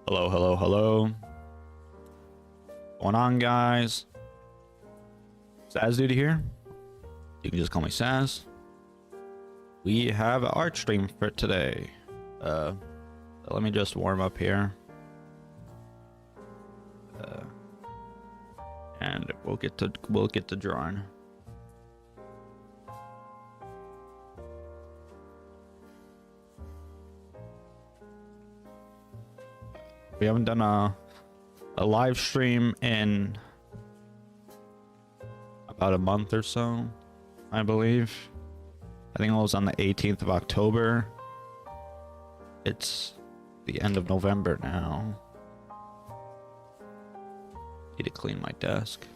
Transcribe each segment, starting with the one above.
Hello, hello, hello. What's going on, guys? SasDood here. You can just call me Sas. We have an art stream for today. Let me just warm up here. And we'll get to drawing. We haven't done a live stream in about a month or so, I believe. I think it was on the 18th of October. It's the end of November now. Need to clean my desk.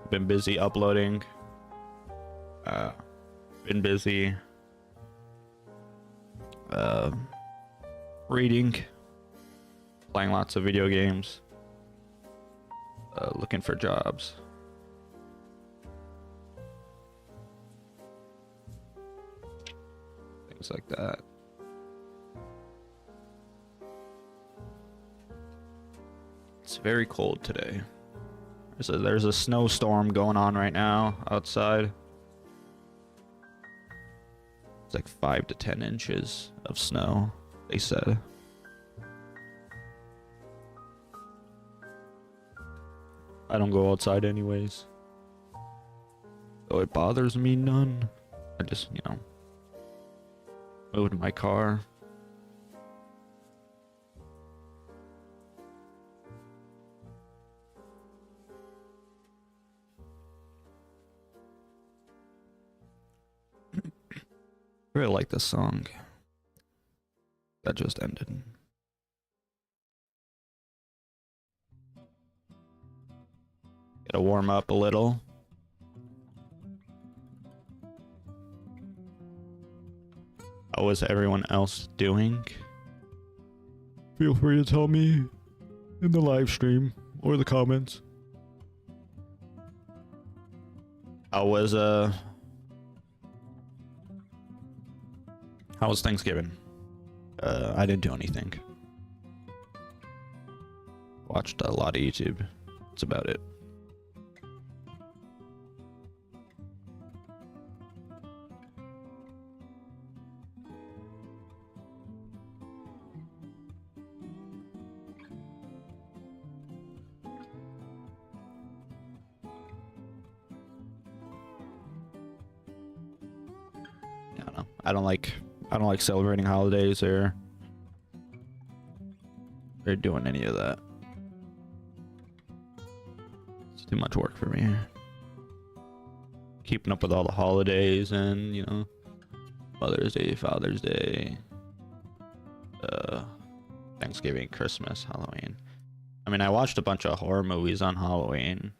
Been busy uploading. Been busy reading, playing lots of video games, looking for jobs. Things like that. It's very cold today. There's a snowstorm going on right now outside. It's like 5 to 10 inches of snow, they said. I don't go outside anyways, so it bothers me none. I just, moved my car. I really like this song that just ended. Gotta warm up a little. How is everyone else doing? Feel free to tell me in the live stream or the comments. How was Thanksgiving? I didn't do anything. Watched a lot of YouTube. That's about it. I don't know. I don't like celebrating holidays or doing any of that. It's too much work for me. Keeping up with all the holidays and, Mother's Day, Father's Day, Thanksgiving, Christmas, Halloween. I mean, I watched a bunch of horror movies on Halloween,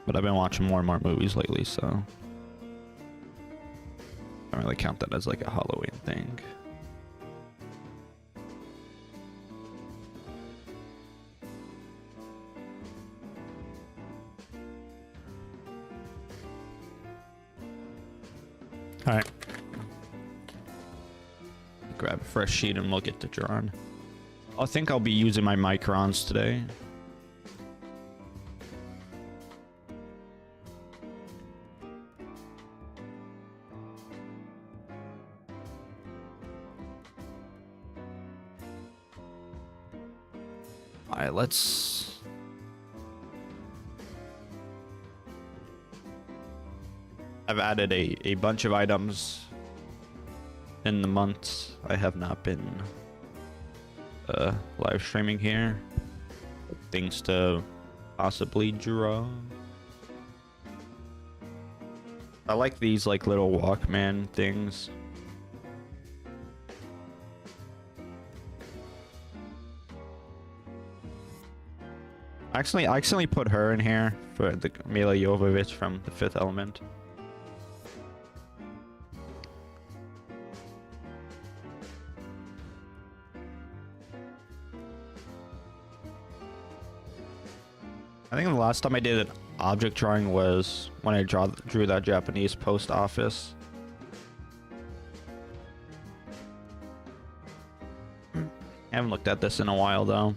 but I've been watching more and more movies lately, so I don't really count that as like a Halloween thing. All right. Grab a fresh sheet and we'll get to drawing. I think I'll be using my Microns today. Alright, I've added a bunch of items in the months I have not been live streaming here. Things to possibly draw. I like these like little Walkman things. I accidentally put her in here for the Mila Jovovich from The Fifth Element. I think the last time I did an object drawing was when I drew that Japanese post office. I haven't looked at this in a while though.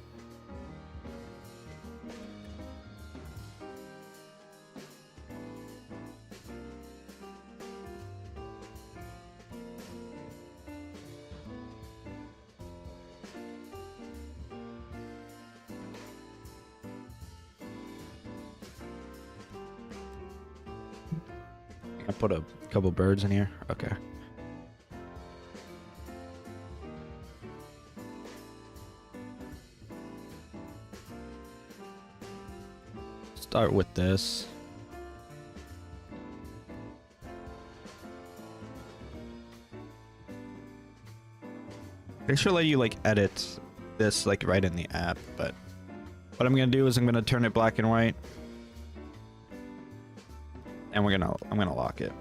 I put a couple birds in here. Okay. Start with this. They should let you like edit this like right in the app, but what I'm gonna do is I'm gonna turn it black and white. And I'm gonna lock it.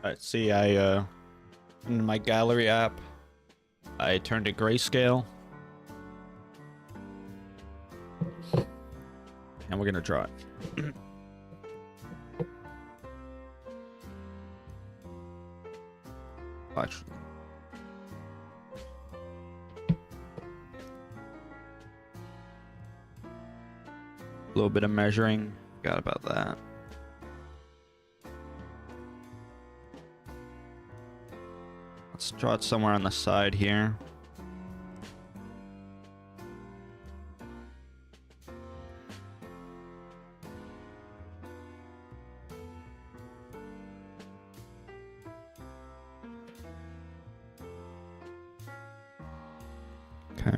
Alright, see, in my gallery app, I turned to grayscale. And we're gonna draw it. Watch. A little bit of measuring. Forgot about that. Let's draw it somewhere on the side here. Okay.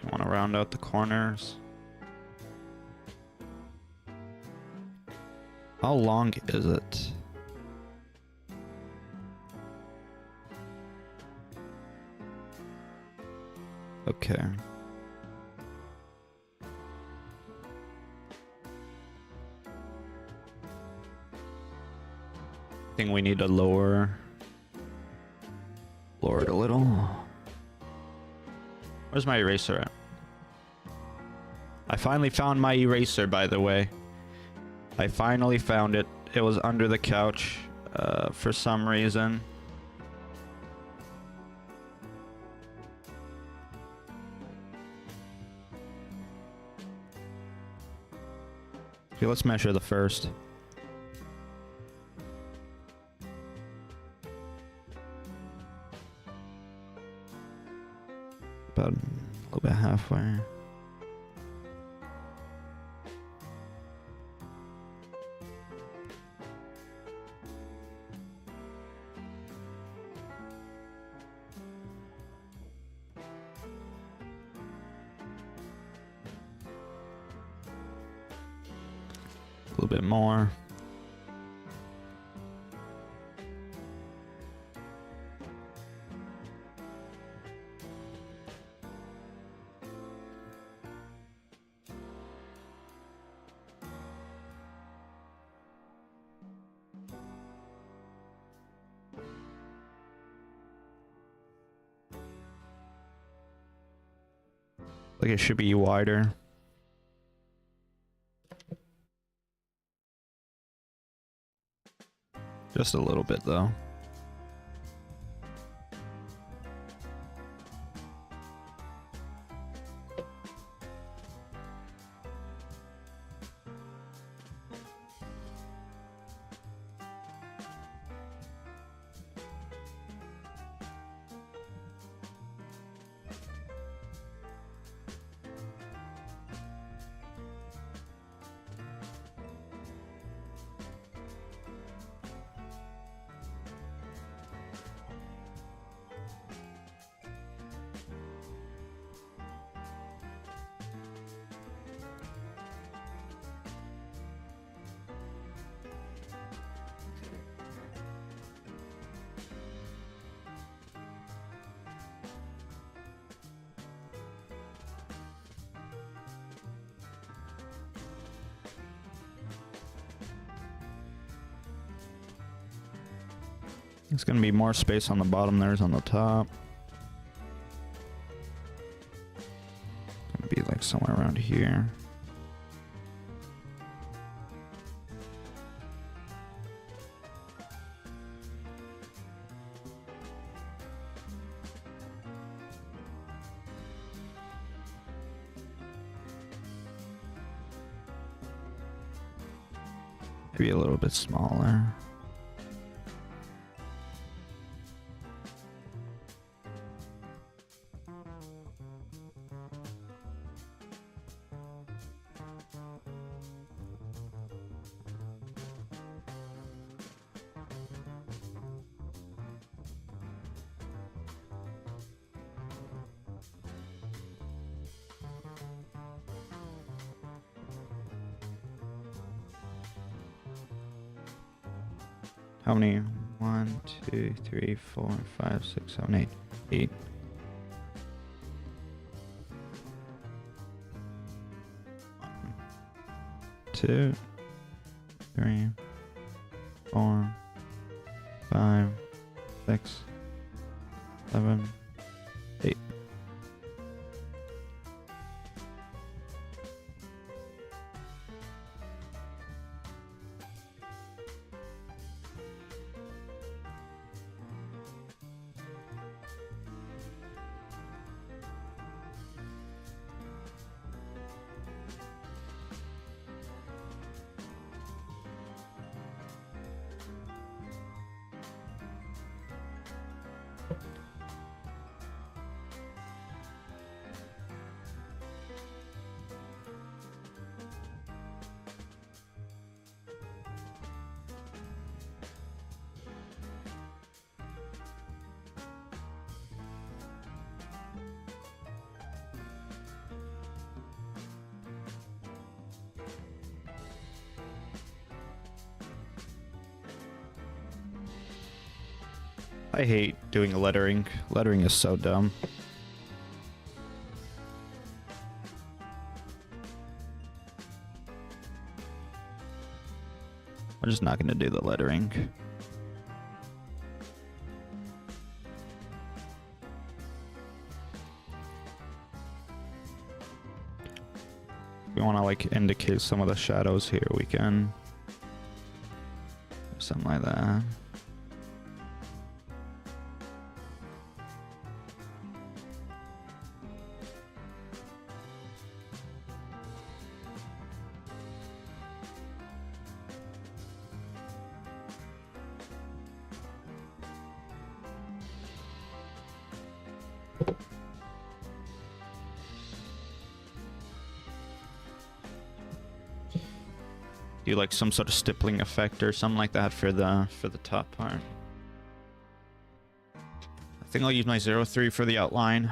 We want to round out the corners. How long is it? Okay. I think we need to lower it a little. Where's my eraser at? I finally found my eraser, by the way. I finally found it. It was under the couch for some reason. Okay, let's measure the first. About a little bit halfway. A little bit more. Like it should be wider. Just a little bit though. There's gonna be more space on the bottom than there's on the top. Gonna be like somewhere around here. Maybe a little bit smaller. How many? 1, 2, 3, 4, 5, 6, 7, 8. 8. Two, 3, 4, 5, 6, 7, 8. I hate doing lettering. Lettering is so dumb. I'm just not going to do the lettering. If we want to like indicate some of the shadows here, we can. Something like that. Do like some sort of stippling effect or something like that for the top part. I think I'll use my 03 for the outline.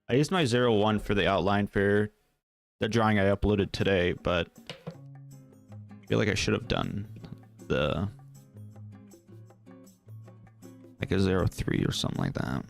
I used my 01 for the outline for the drawing I uploaded today, but I feel like I should have done the like a 03 or something like that.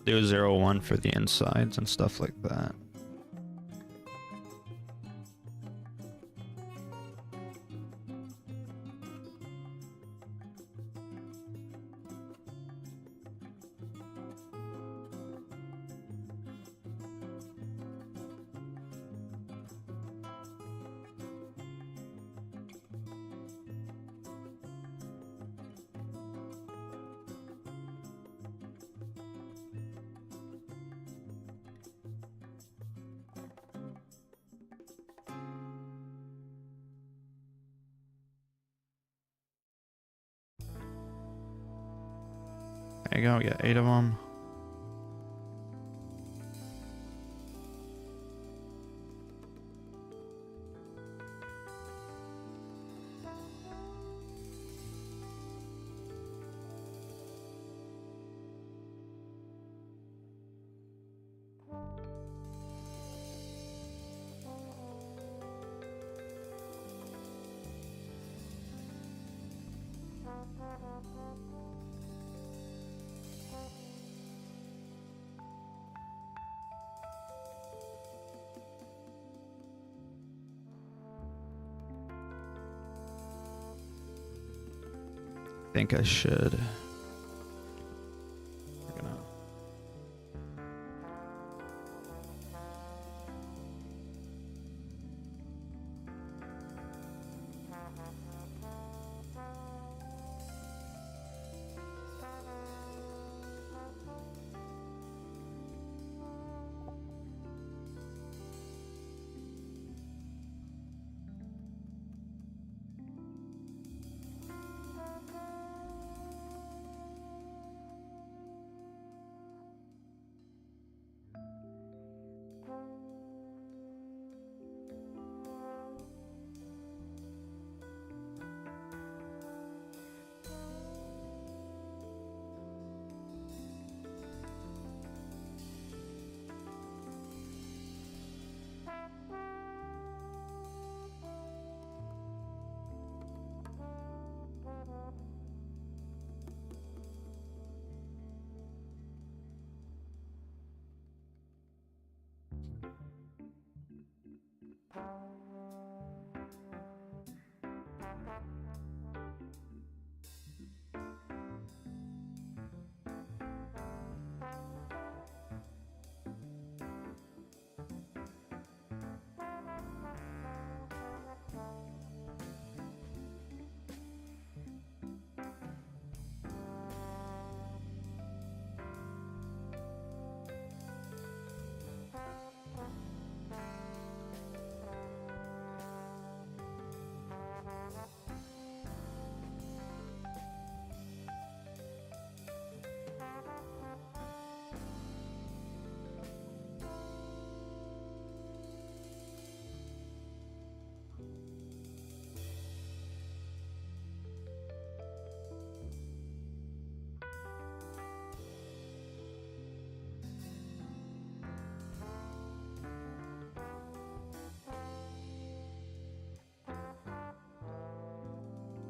do 0, 1 for the insides and stuff like that. There you go, we got 8 of them. I think I should. We're gonna.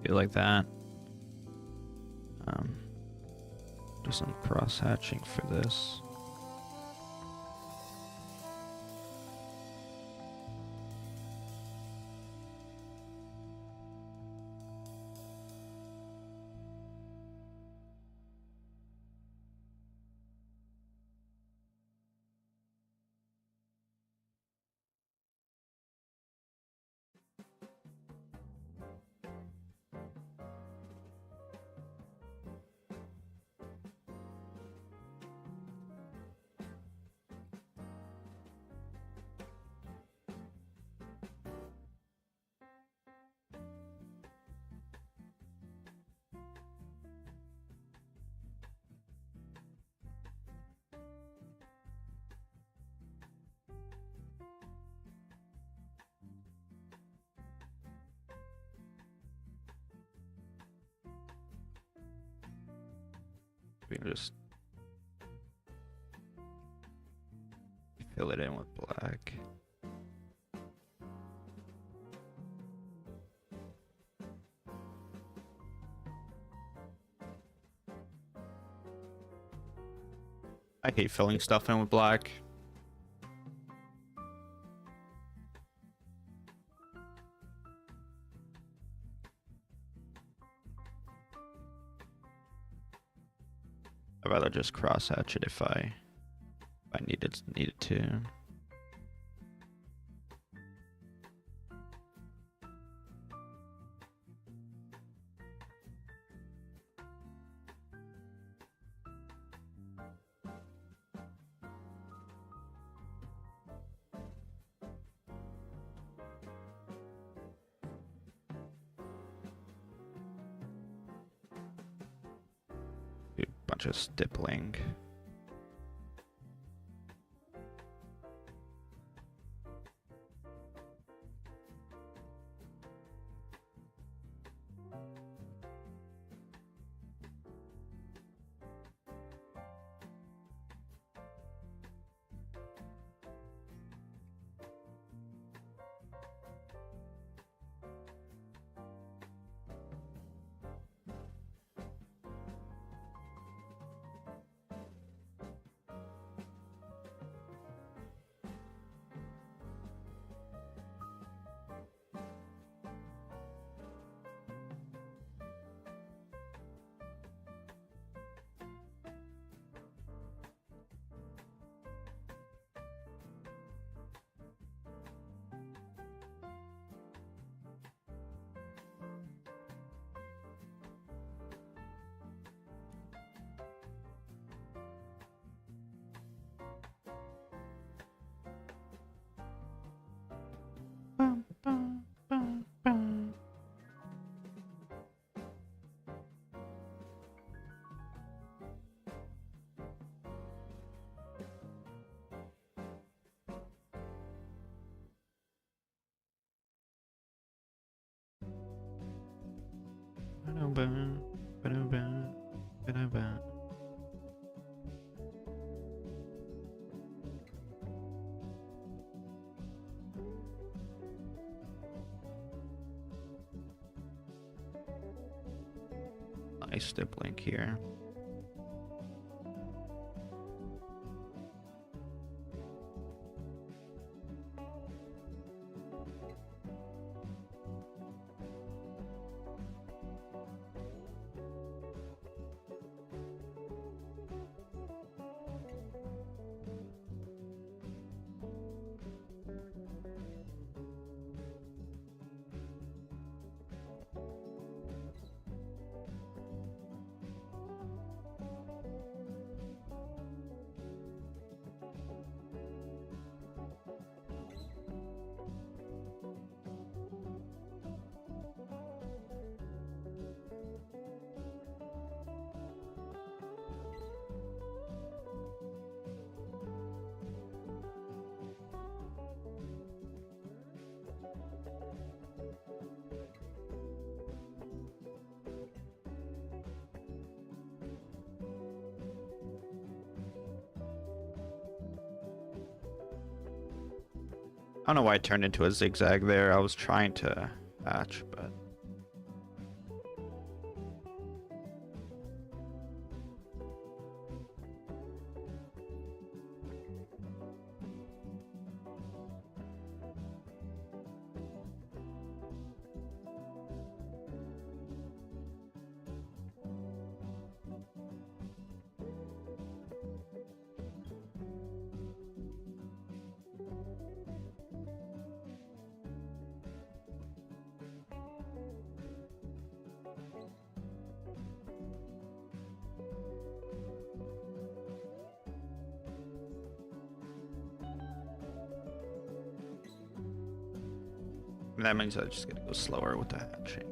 Do like that. Do some cross hatching for this. We can just fill it in with black. I hate filling stuff in with black. I'd rather just cross hatch it if I needed to. Bunch of stippling. Nice stippling here. I don't know why it turned into a zigzag there. I was trying to hatch, but... That means I just gotta go slower with the hatching.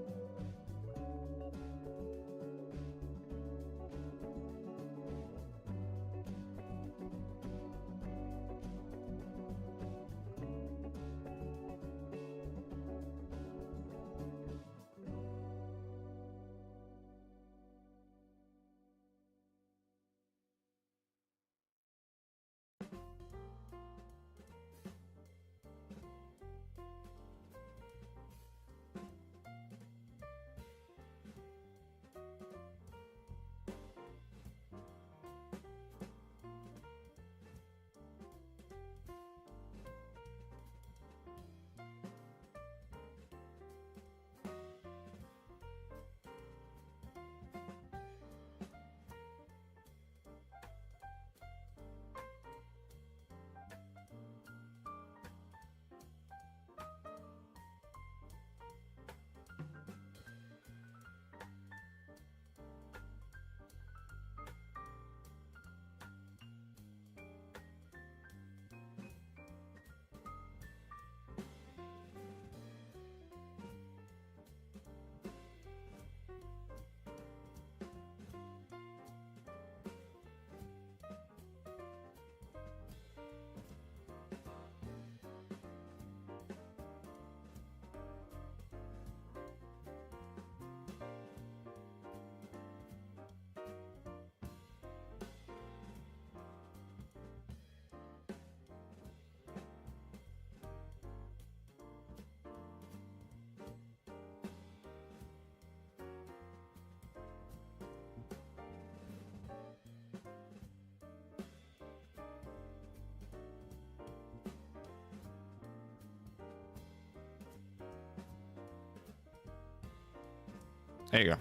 There you go.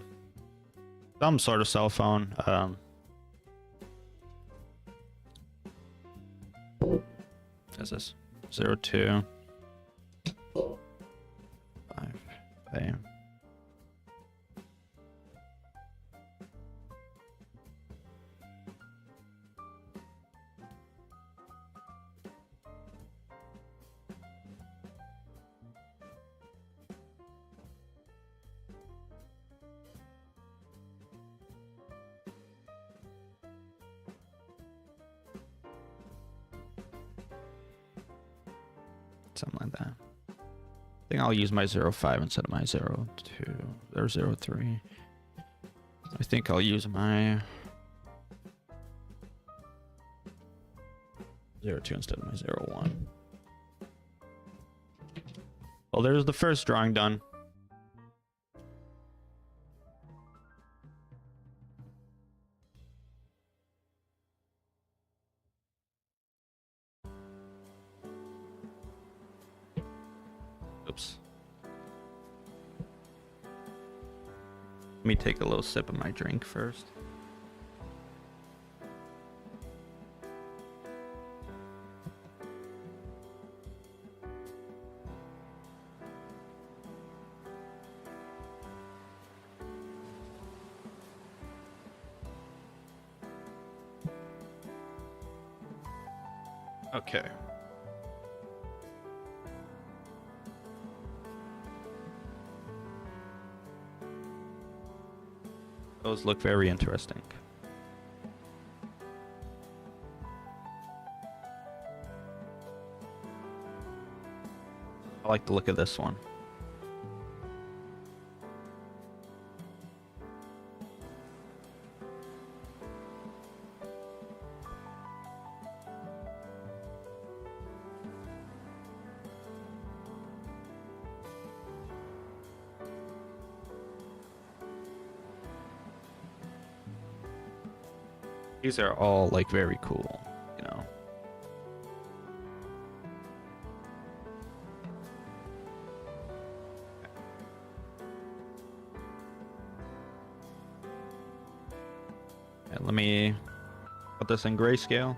Some sort of cell phone. Is this 02 5 a.m. Something like that. I think I'll use my 05 instead of my 02 or 03. I think I'll use my 02 instead of my 01. Well, there's the first drawing done. Oops. Let me take a little sip of my drink first. Okay. Those look very interesting. I like the look of this one. These are all like very cool, you know. And let me put this in grayscale.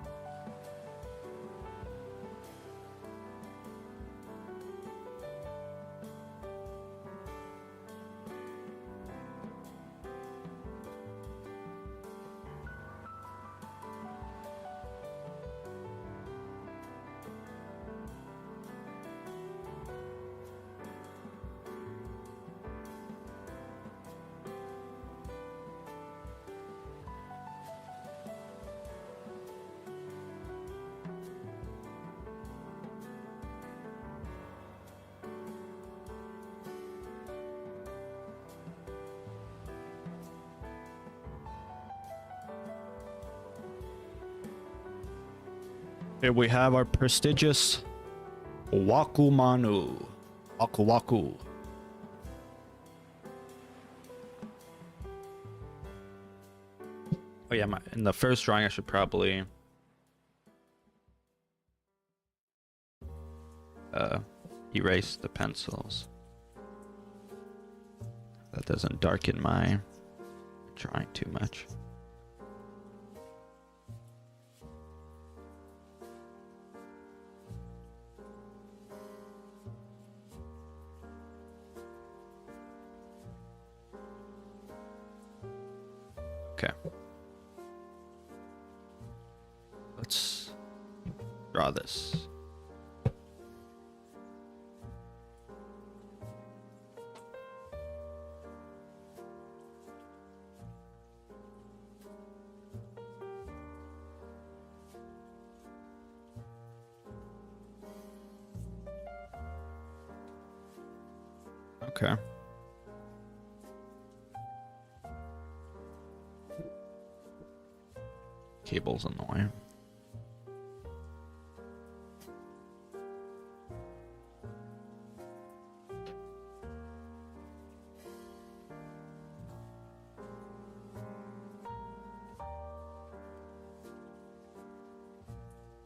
Here we have our prestigious Wakumanu. Waku Waku. Oh yeah, in the first drawing I should probably erase the pencils. That doesn't darken my drawing too much. Okay. Let's draw this. Okay. Cable's in the way.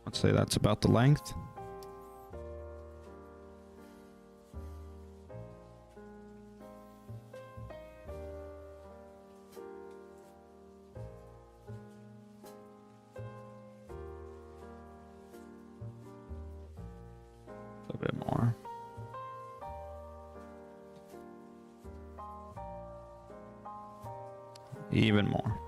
Let's say that's about the length. A bit more. Even more.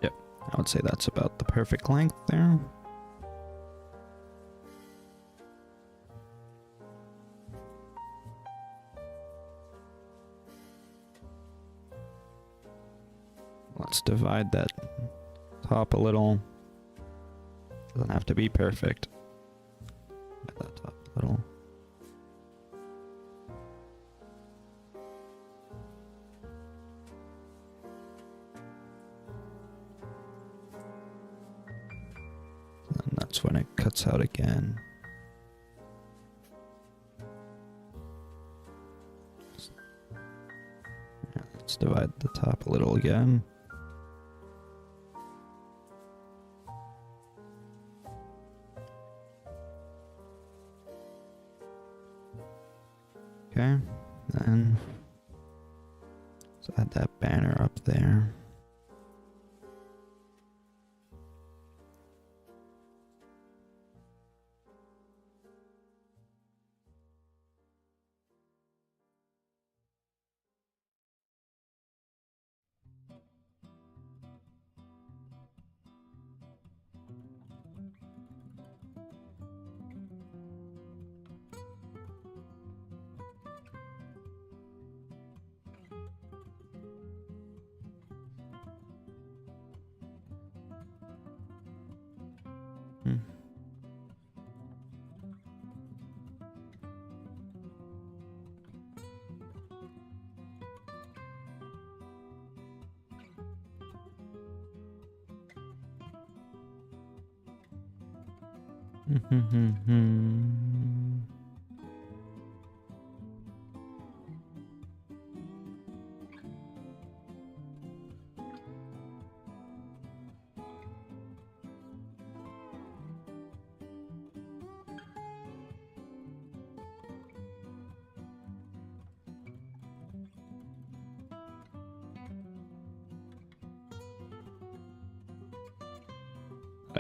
Yep, I would say that's about the perfect length there. Let's divide that top a little. Doesn't have to be perfect. Divide that top a little. And that's when it cuts out again. Yeah, let's divide the top a little again. Okay, then let's add that banner up there.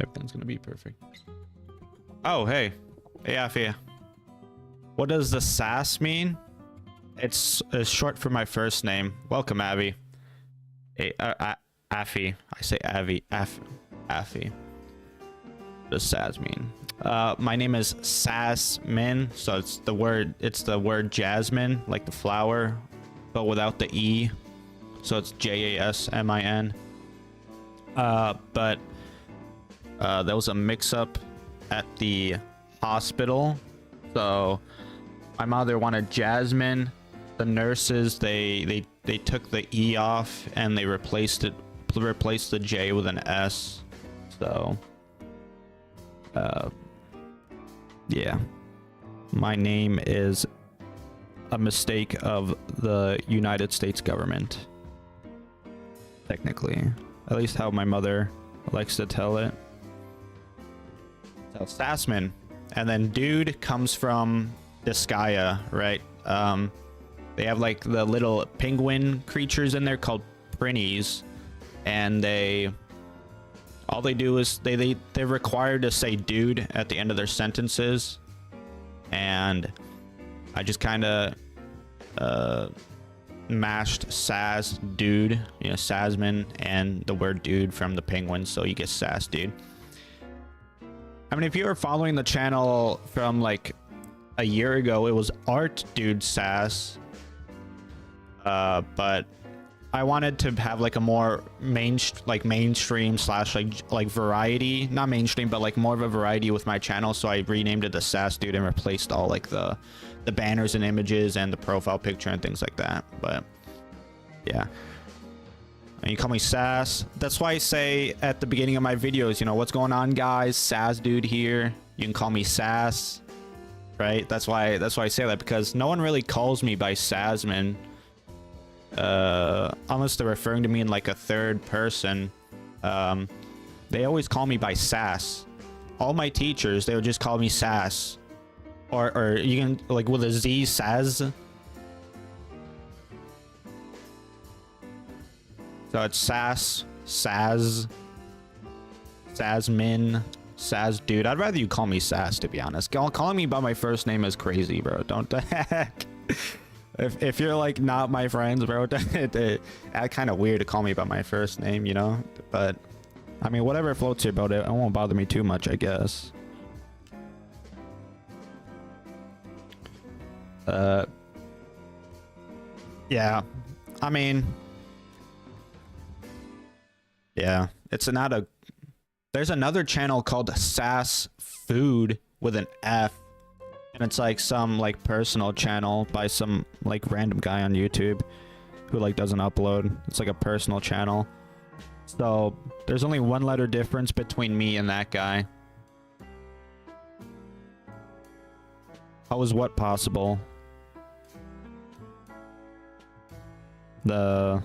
Everything's gonna be perfect. Oh, hey. Hey, Afi. What does the SAS mean? It's short for my first name. Welcome, Avi. Hey, Afi. I say Avi. Afi. What does SAS mean? My name is Sasmin, so it's the word jasmine, like the flower, but without the E. So it's Jasmin. But there was a mix-up at the hospital, so my mother wanted Jasmine. The nurses they took the E off and they replaced the J with an S. So yeah, my name is a mistake of the United States government, technically, at least how my mother likes to tell it. So Sassman, and then dude comes from Disgaea, right? They have like the little penguin creatures in there called prinnies, and all they do is they're required to say dude at the end of their sentences, and I just kind of mashed Sas dude, you know, Sasman, and the word dude from the penguin, so you get Sas dude. I mean, if you were following the channel from like a year ago, it was Art Dude Sass. But I wanted to have like a more mainstream slash like variety, not mainstream, but like more of a variety with my channel. So I renamed it the Sass Dude and replaced all like the banners and images and the profile picture and things like that. But yeah. And you call me Sass. That's why I say at the beginning of my videos, you know, what's going on, guys? Sass Dude here. You can call me Sass, right? That's why I say that, because no one really calls me by Sasman, unless they're referring to me in like a third person. They always call me by Sass. All my teachers, they would just call me Sass, or you can like with a Z, Saz. So it's Sass, Sasmin, SasDood. I'd rather you call me Sas, to be honest. Calling me by my first name is crazy, bro. Don't the heck. If you're like not my friends, bro, it's kind of weird to call me by my first name, you know. But I mean, whatever floats your boat, it won't bother me too much, I guess. Yeah, I mean, yeah, it's not a. There's another channel called SasFood with an F, and it's like some like personal channel by some like random guy on YouTube who like doesn't upload. It's like a personal channel. So there's only one letter difference between me and that guy. How is what possible? The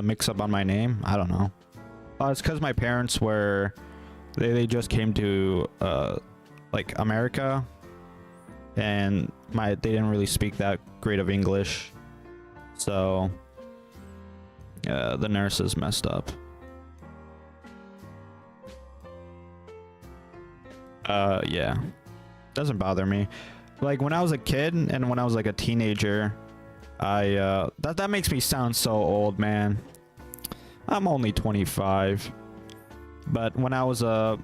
mix up on my name? I don't know. It's because my parents were they just came to like America, and they didn't really speak that great of English, so the nurses messed up. Yeah, doesn't bother me. Like when I was a kid and when I was like a teenager, that makes me sound so old, man. I'm only 25, but when I was a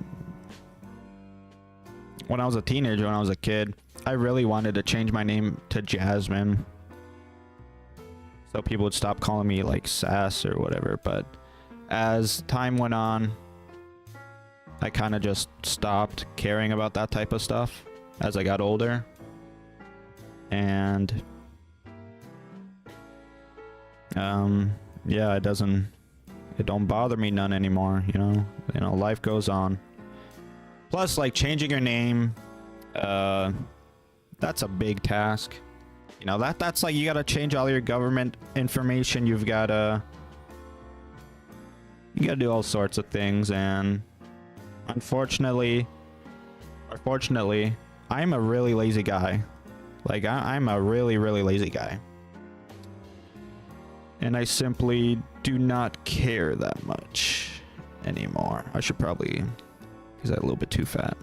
teenager, when I was a kid, I really wanted to change my name to Jasmine, so people would stop calling me like Sass or whatever. But as time went on, I kind of just stopped caring about that type of stuff as I got older, and yeah, it don't bother me none anymore, you know, life goes on. Plus, like, changing your name, that's a big task. You know, that's like, you gotta change all your government information. You gotta do all sorts of things, and unfortunately, or fortunately, I'm a really lazy guy. Like, I'm a really, really lazy guy. And I simply do not care that much anymore. I should probably, because I'm a little bit too fat.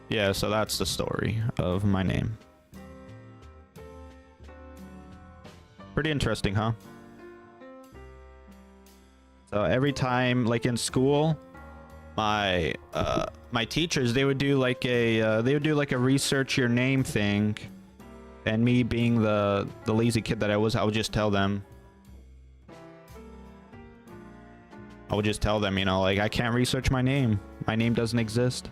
Yeah, so that's the story of my name. Pretty interesting, huh? So every time, like in school, my teachers, they would do like a research your name thing, and me being the lazy kid that I would just tell them. I would just tell them, you know, like, I can't research my name. My name doesn't exist.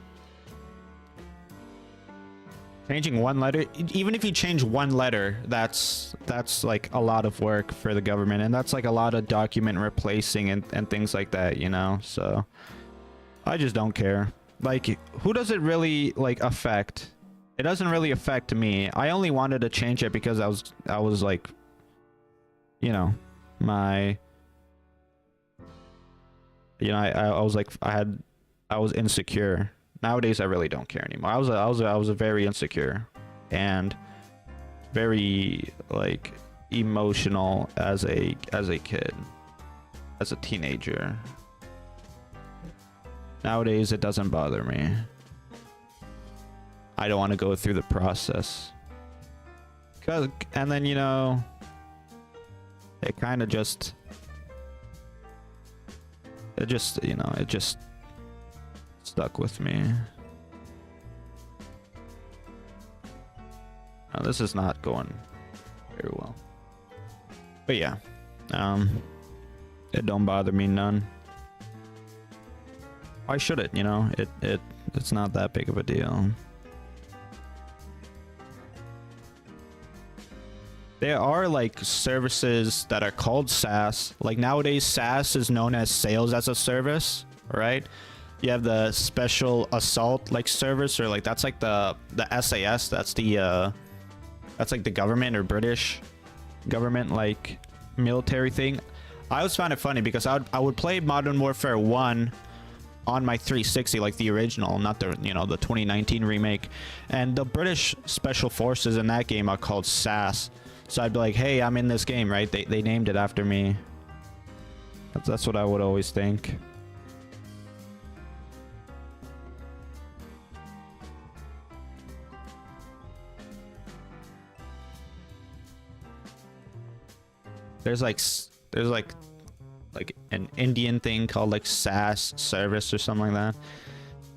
Changing one letter, even if you change one letter, that's like a lot of work for the government, and that's like a lot of document replacing and things like that, you know. So I just don't care. Like, who does it really like affect? It doesn't really affect me. I only wanted to change it because I was like, you know, I was like, I was insecure. Nowadays I really don't care anymore. I was very insecure and very like emotional as a kid, as a teenager. Nowadays it doesn't bother me. I don't want to go through the process. And then, you know, it kind of just, you know, it just stuck with me. Now, this is not going very well. But yeah, it don't bother me none. Why should it? You know, it's not that big of a deal. There are like services that are called SaaS. Like nowadays, SaaS is known as sales as a service, right? You have the special assault like service, or like that's like the SAS. That's like the government or British government like military thing. I always found it funny because I would play Modern Warfare 1 on my 360, like the original, not the, you know, the 2019 remake. And the British Special Forces in that game are called SAS. So I'd be like, hey, I'm in this game, right? They named it after me. That's what I would always think. There's like an Indian thing called like SAS service or something like that.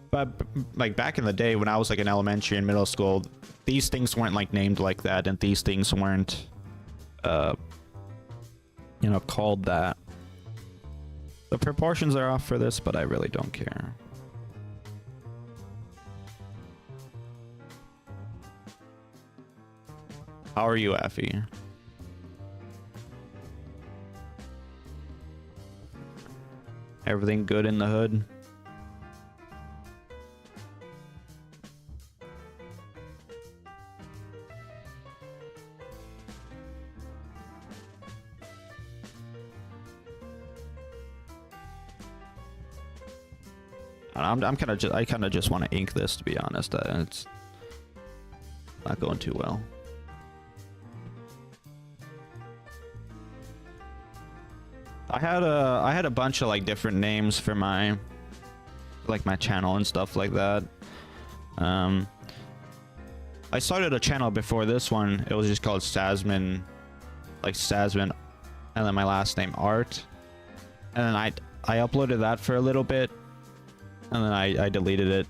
But like back in the day when I was like in elementary and middle school, these things weren't like named like that, and these things weren't you know, called that. The proportions are off for this, but I really don't care. How are you, Effie? Everything good in the hood? I kind of just want to ink this, to be honest. It's not going too well. I had a bunch of like different names for my channel and stuff like that. I started a channel before this one. It was just called Sasman, like Sasman, and then my last name Art. And then I uploaded that for a little bit, and then I deleted it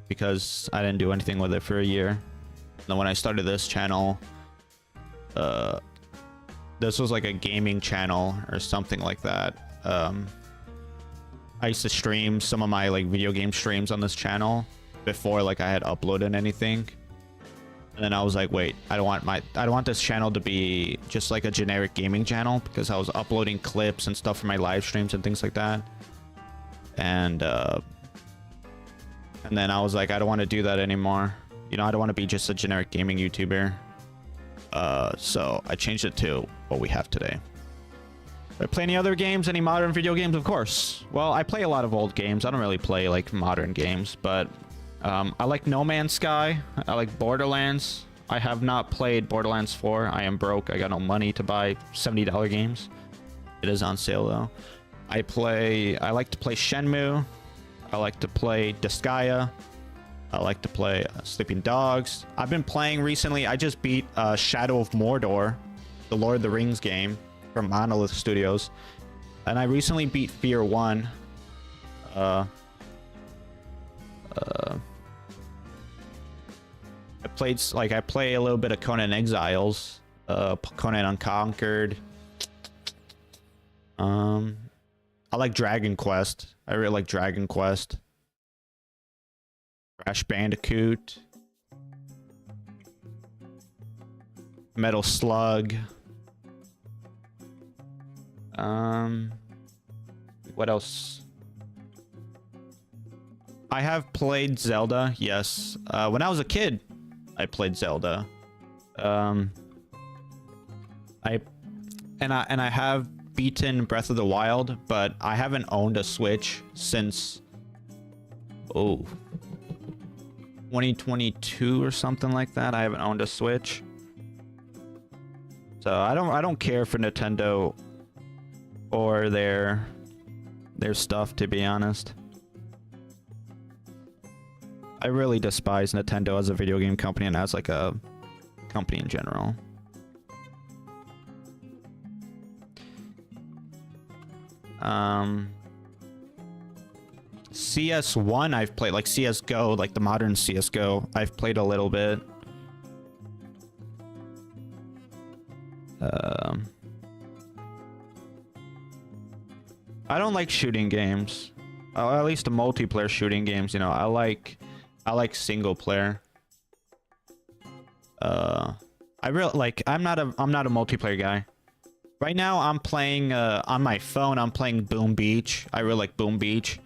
because I didn't do anything with it for a year. And then when I started this channel, this was like a gaming channel or something like that. I used to stream some of my like video game streams on this channel before like I had uploaded anything. And then I was like, wait, I don't want this channel to be just like a generic gaming channel, because I was uploading clips and stuff for my live streams and things like that. And then I was like, I don't want to do that anymore. You know, I don't want to be just a generic gaming YouTuber. So I changed it to what we have today. Do I play any other games? Any modern video games? Of course. Well, I play a lot of old games. I don't really play like modern games, but I like No Man's Sky. I like Borderlands. I have not played Borderlands 4. I am broke. I got no money to buy $70 games. It is on sale though. I like to play Shenmue. I like to play Disgaea. I like to play Sleeping Dogs. I've been playing recently. I just beat Shadow of Mordor, the Lord of the Rings game from Monolith Studios. And I recently beat Fear 1. I play a little bit of Conan Exiles, Conan Unconquered. I like Dragon Quest. I really like Dragon Quest. Crash Bandicoot. Metal Slug. What else? I have played Zelda, yes. When I was a kid, I played Zelda. I have beaten Breath of the Wild, but I haven't owned a Switch since 2022 or something like that. I haven't owned a Switch. So I don't care for Nintendo or their stuff, to be honest. I really despise Nintendo as a video game company and as like a company in general. CS1 I've played, like CSGO, like the modern CSGO. I've played a little bit. I don't like shooting games. At least the multiplayer shooting games, you know. I like single player. I really like I'm not a multiplayer guy. Right now I'm playing on my phone. I'm playing Boom Beach. I really like Boom Beach.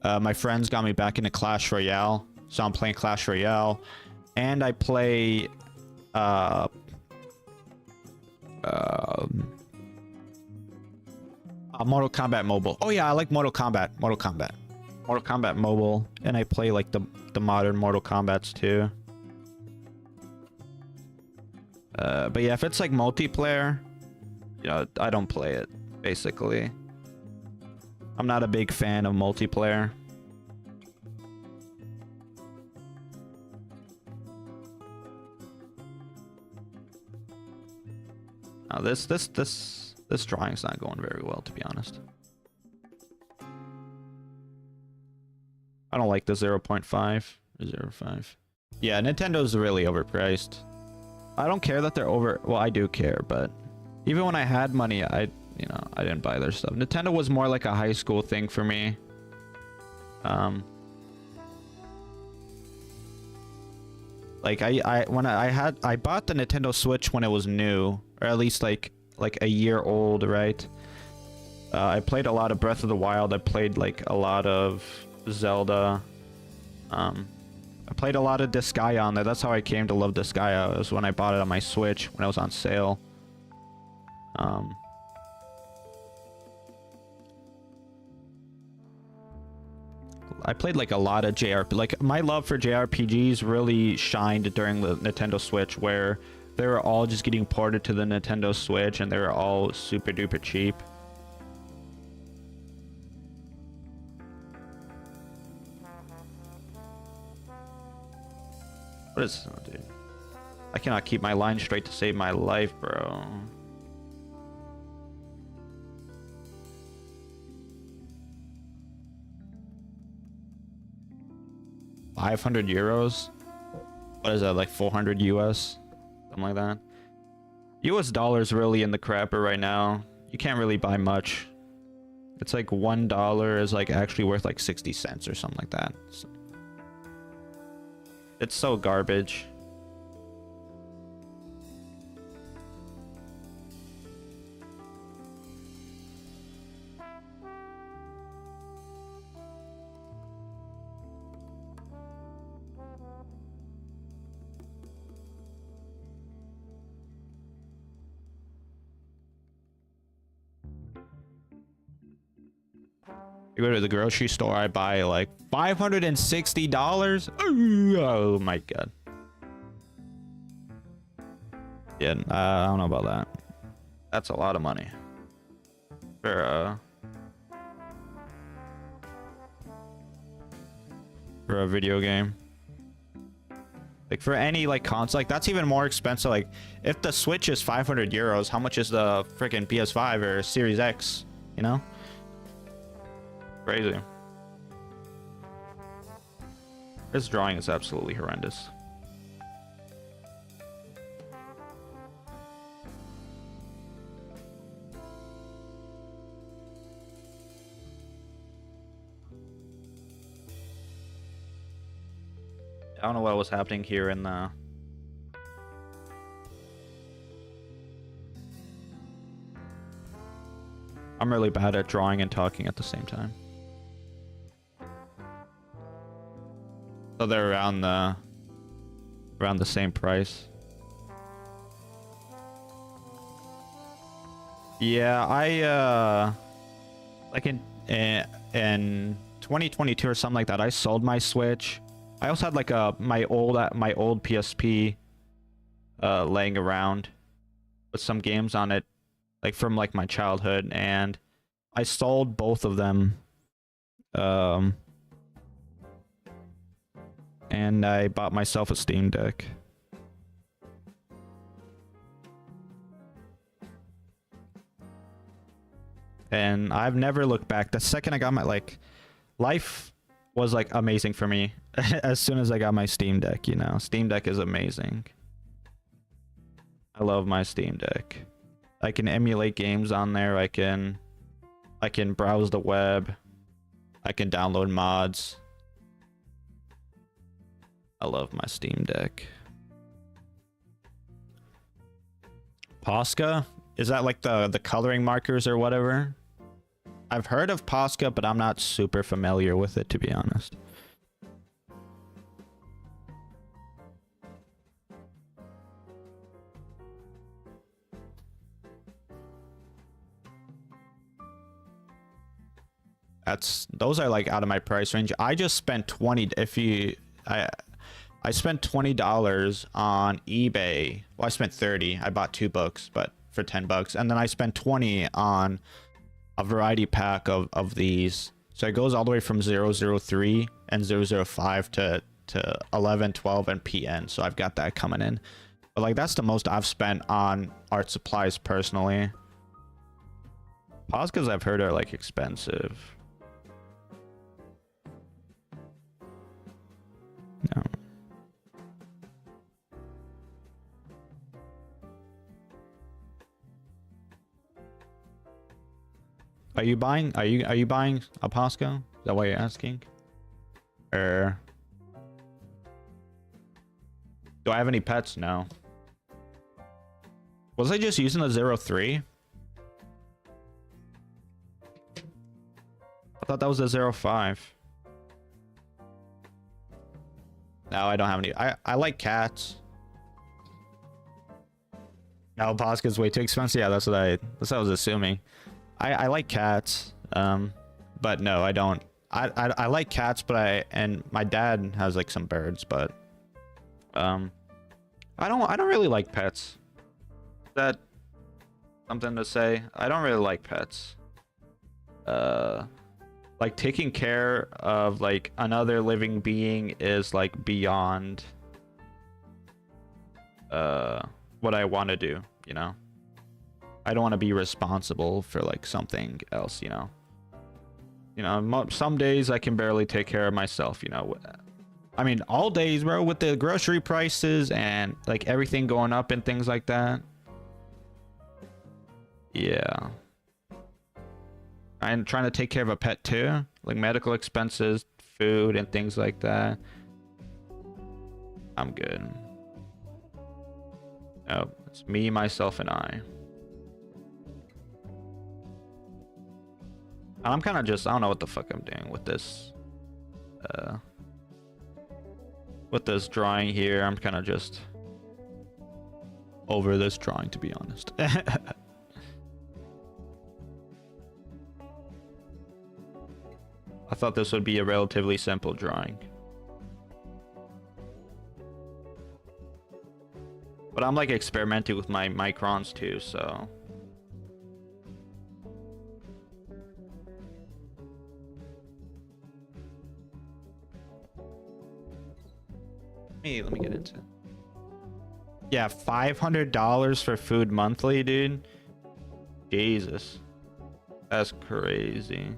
My friends got me back into Clash Royale, so I'm playing Clash Royale, and I play Mortal Kombat Mobile. Oh yeah, I like Mortal Kombat. Mortal Kombat Mobile, and I play like the modern Mortal Kombats too. But yeah, if it's like multiplayer, you know, I don't play it, basically. I'm not a big fan of multiplayer. Now this drawing's not going very well, to be honest. I don't like the 0.5 or 0.5. Yeah, Nintendo's really overpriced. I don't care that they're over. Well, I do care, but even when I had money, I didn't buy their stuff. Nintendo was more like a high school thing for me. Like I bought the Nintendo Switch when it was new, or at least like a year old, right? I played a lot of Breath of the Wild. I played like a lot of Zelda. I played a lot of Disgaea on there. That's how I came to love Disgaea. It was when I bought it on my Switch when it was on sale. I played like a lot of JRPG. Like my love for JRPGs really shined during the Nintendo Switch, where they were all just getting ported to the Nintendo Switch and they were all super duper cheap. What is... Oh, dude. I cannot keep my line straight to save my life, bro. €500? What is that, like 400 US? Something like that. US dollars really in the crapper right now. You can't really buy much. It's like $1 is like actually worth like 60 cents or something like that. So it's so garbage. You go to the grocery store, I buy like $560. Oh my god. Yeah, I don't know about that. That's a lot of money for a video game. Like for any like console, like that's even more expensive. Like if the Switch is €500, how much is the freaking PS5 or Series X? You know? Crazy. This drawing is absolutely horrendous. I don't know what was happening here in the... I'm really bad at drawing and talking at the same time. So they're around the same price. Yeah, I like in 2022 or something like that, I sold my Switch. I also had like my old PSP laying around with some games on it, like from like my childhood, and I sold both of them. And I bought myself a Steam Deck. And I've never looked back. The second I got my, like, life was like amazing for me as soon as I got my Steam Deck, you know. Steam Deck is amazing. I love my Steam Deck. I can emulate games on there. I can browse the web. I can download mods. I love my Steam Deck. Posca? Is that like the coloring markers or whatever? I've heard of Posca, but I'm not super familiar with it, to be honest. those are like out of my price range. I just spent 20. I spent $20 on eBay. Well, I spent 30. I bought 2 books, but for 10 bucks, and then I spent 20 on a variety pack of these. So it goes all the way from 003 and 005 to 11, 12, and PN. So I've got that coming in. But like that's the most I've spent on art supplies personally. Poscas I've heard are like expensive. No. Are you buying a Posca? Is that why you're asking? Or do I have any pets? No. Was I just using the 03? I thought that was the 05. No, I don't have any. I like cats. No, Posca's way too expensive. Yeah, that's what I was assuming. I like cats, but no, I don't. I like cats, but and my dad has like some birds, but I don't really like pets. Is that something to say? I don't really like pets. Like taking care of like another living being is like beyond what I want to do, you know? I don't want to be responsible for like something else, you know? Some days I can barely take care of myself, you know? I mean, all days, bro, with the grocery prices and like everything going up and things like that. Yeah. I'm trying to take care of a pet too, like medical expenses, food, and things like that. I'm good. No, it's me, myself, and I. I'm kind of just, I don't know what the fuck I'm doing with this. With this drawing here, I'm kind of just over this drawing, to be honest. I thought this would be a relatively simple drawing. But I'm like experimenting with my microns too, so. Let me get into it. Yeah, $500 for food monthly, dude. Jesus. That's crazy.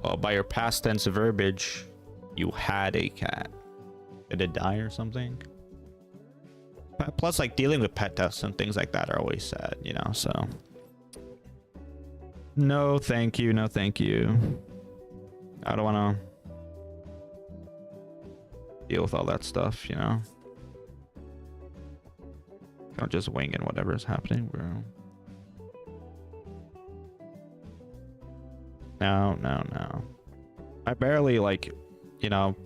Well, by your past tense verbiage, you had a cat. Did it die or something? Plus, like, dealing with pet deaths and things like that are always sad, you know, so. No, thank you. No, thank you. I don't want to deal with all that stuff, you know. Can't just wing in whatever's happening, bro. No. I barely, like, you know,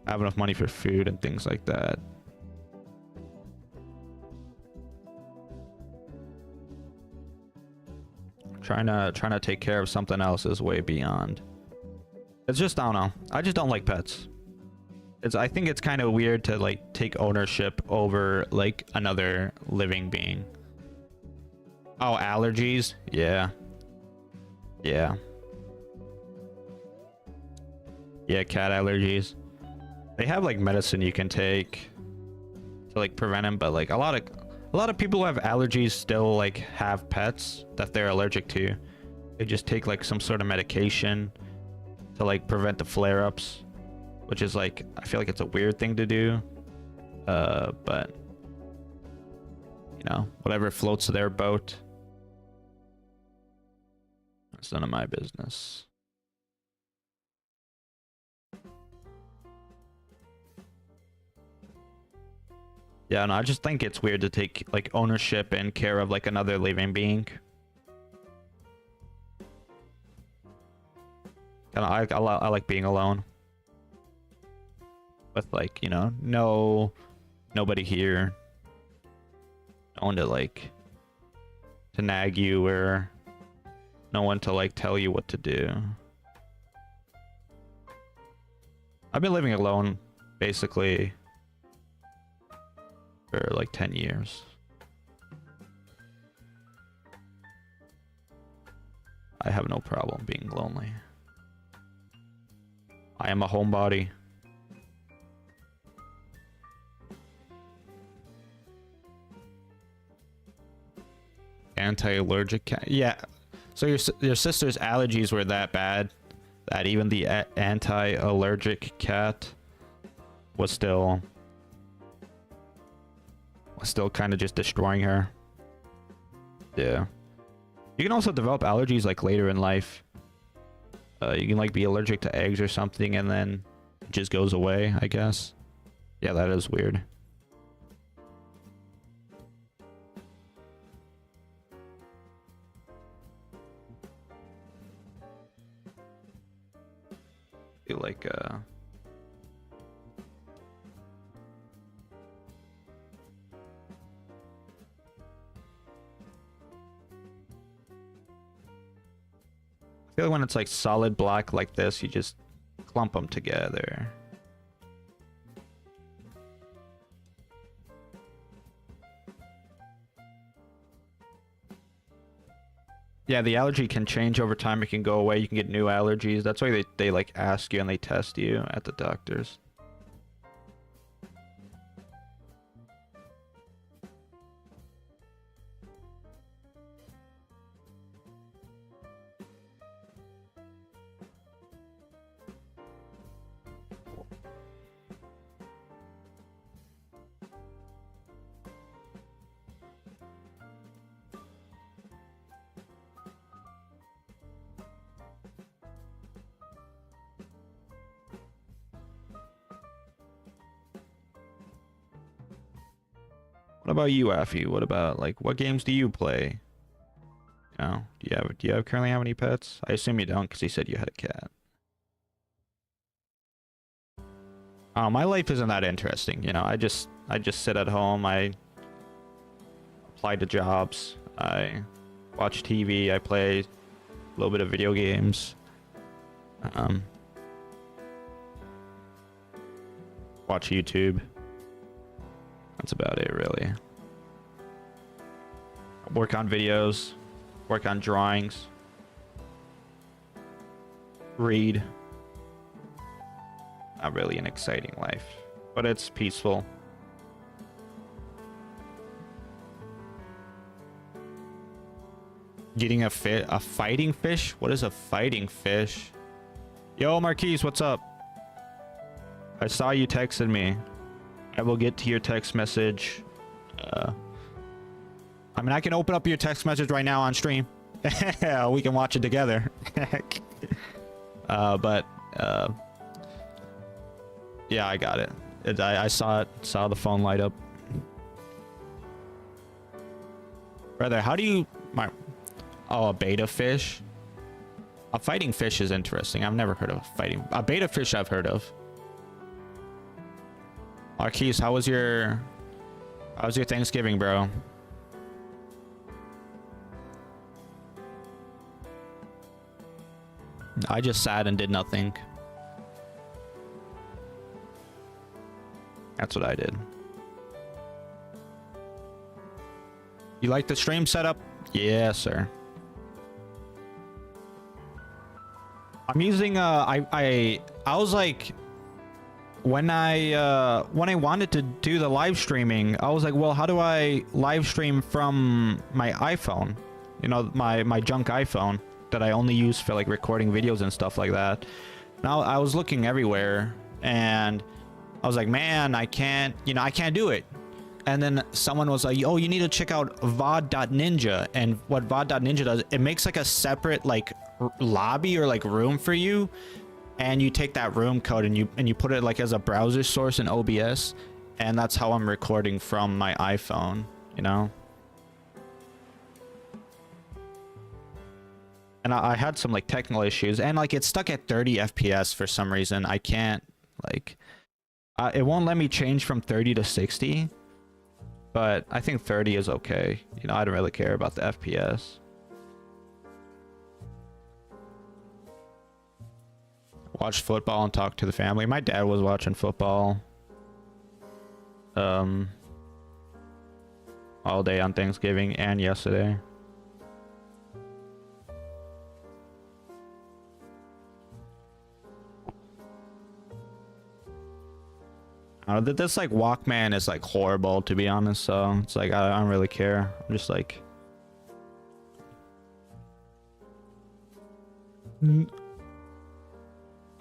have enough money for food and things like that. Trying to take care of something else is way beyond. It's just, I don't know. I just don't like pets. I think it's kind of weird to like take ownership over like another living being. Oh, allergies? Yeah. Yeah, cat allergies. They have like medicine you can take to like prevent them, but like a lot of people who have allergies still like have pets that they're allergic to. They just take like some sort of medication to like prevent the flare-ups, which is like, I feel like it's a weird thing to do. But you know, whatever floats their boat. It's none of my business. Yeah, no, I just think it's weird to take like ownership and care of like another living being. And I like being alone. With like, you know, no nobody here. No one to like to nag you, or no one to like tell you what to do. I've been living alone basically for like 10 years. I have no problem being lonely. I am a homebody. Anti-allergic cat. Yeah. So your sister's allergies were that bad that even the anti-allergic cat was still kind of just destroying her. Yeah. You can also develop allergies like later in life. You can like be allergic to eggs or something and then it just goes away, I guess. Yeah, that is weird. I feel like when it's like solid black like this, you just clump them together. Yeah, the allergy can change over time. It can go away. You can get new allergies. That's why they like ask you and they test you at the doctors. What about you, Affy? What about like what games do you play? You know, do you currently have any pets? I assume you don't, because you said you had a cat. My life isn't that interesting. You know, I just sit at home. I apply to jobs. I watch TV. I play a little bit of video games. Watch YouTube. That's about it, really. Work on videos, work on drawings, read. Not really an exciting life, but it's peaceful. Getting a fighting fish? What is a fighting fish? Yo, Marquise, what's up? I saw you texted me. I will get to your text message. I mean, I can open up your text message right now on stream. We can watch it together. Yeah, I got it. I saw it. Saw the phone light up. Brother, how do you... Oh, a beta fish? A fighting fish is interesting. I've never heard of a beta fish I've heard of. Marquise, how was your Thanksgiving, bro? I just sat and did nothing. That's what I did. You like the stream setup? Yeah, sir. I'm using I was like, when I wanted to do the live streaming, I was like, well, how do I live stream from my iPhone? You know, my junk iPhone that I only use for like recording videos and stuff like that. Now I was looking everywhere and I was like, man, I can't do it. And then someone was like, oh, you need to check out Vod.Ninja. And what Vod.Ninja does, it makes like a separate like lobby or like room for you. And you take that room code and you put it like as a browser source in OBS. And that's how I'm recording from my iPhone, you know? And I had some like technical issues and like it's stuck at 30 FPS for some reason. I can't like, It won't let me change from 30 to 60, but I think 30 is okay. You know, I don't really care about the FPS. Watch football and talk to the family. My dad was watching football all day on Thanksgiving and yesterday. This like Walkman is like horrible, to be honest, so it's like I don't really care. I'm just like I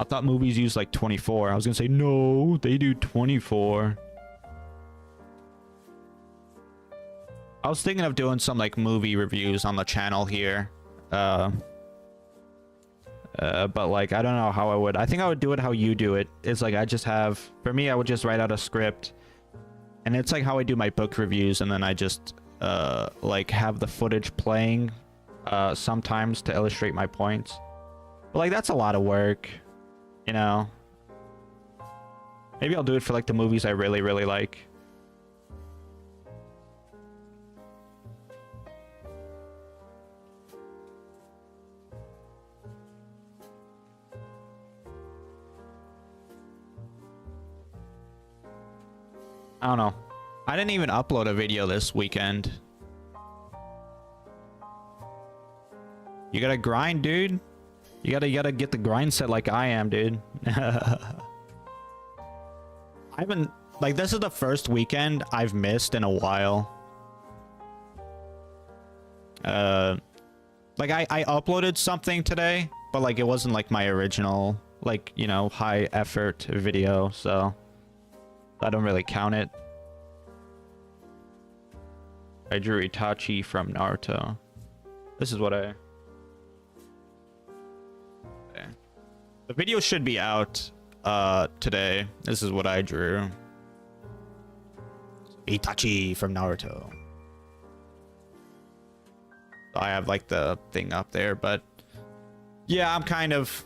thought movies use like 24. I was gonna say no, they do 24. I was thinking of doing some like movie reviews on the channel here, but like I don't know how I would. I think I would do it how you do it. It's like I just have, for me, I would just write out a script, and it's like how I do my book reviews, and then I just like have the footage playing sometimes to illustrate my points. But like that's a lot of work, you know. Maybe I'll do it for like the movies I really like. I don't know. I didn't even upload a video this weekend. You gotta grind, dude. You gotta get the grind set like I am, dude. I haven't, like, this is the first weekend I've missed in a while. Like I uploaded something today, but like it wasn't like my original, like, you know, high effort video, so I don't really count it. I drew Itachi from Naruto. This is what I... Okay. The video should be out today. This is what I drew. Itachi from Naruto. I have like the thing up there, but yeah, I'm kind of...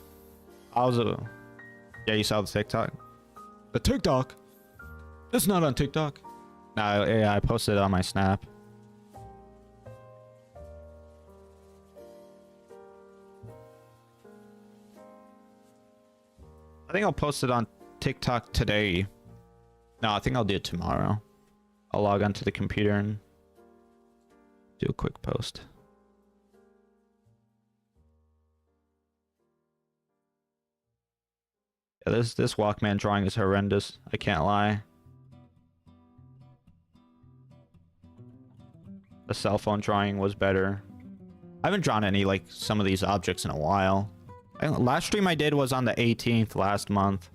Yeah, you saw the TikTok? The TikTok? It's not on TikTok. No, yeah, I posted it on my Snap. I think I'll post it on TikTok today. No, I think I'll do it tomorrow. I'll log onto the computer and do a quick post. Yeah, this Walkman drawing is horrendous. I can't lie. The cell phone drawing was better. I haven't drawn any, like, some of these objects in a while. Last stream I did was on the 18th last month.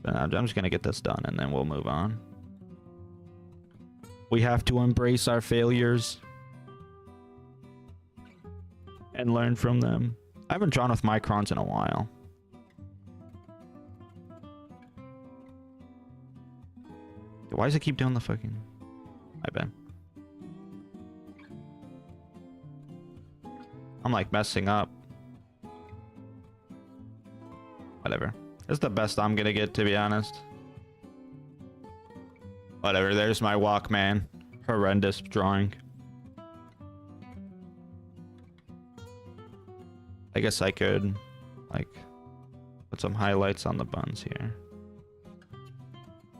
But I'm just gonna get this done and then we'll move on. We have to embrace our failures and learn from them. I haven't drawn with Microns in a while. Why does it keep doing the fucking... I bet. I'm like messing up. Whatever. It's the best I'm gonna get, to be honest. Whatever, there's my Walkman. Horrendous drawing. I guess I could, like, put some highlights on the buns here.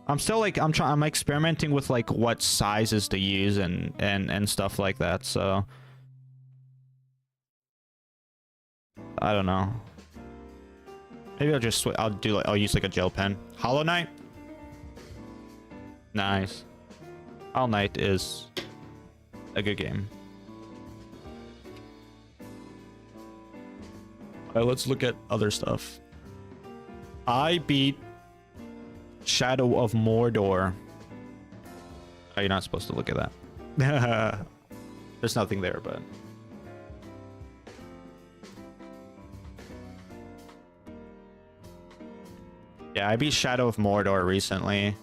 I'm still like, I'm experimenting with like what sizes to use and stuff like that, so I don't know. Maybe I'll just I'll use like a gel pen. Hollow Knight? Nice. Hollow Knight is a good game. Alright, let's look at other stuff. I beat Shadow of Mordor. Oh, you're not supposed to look at that. There's nothing there, but... Yeah, I beat Shadow of Mordor recently.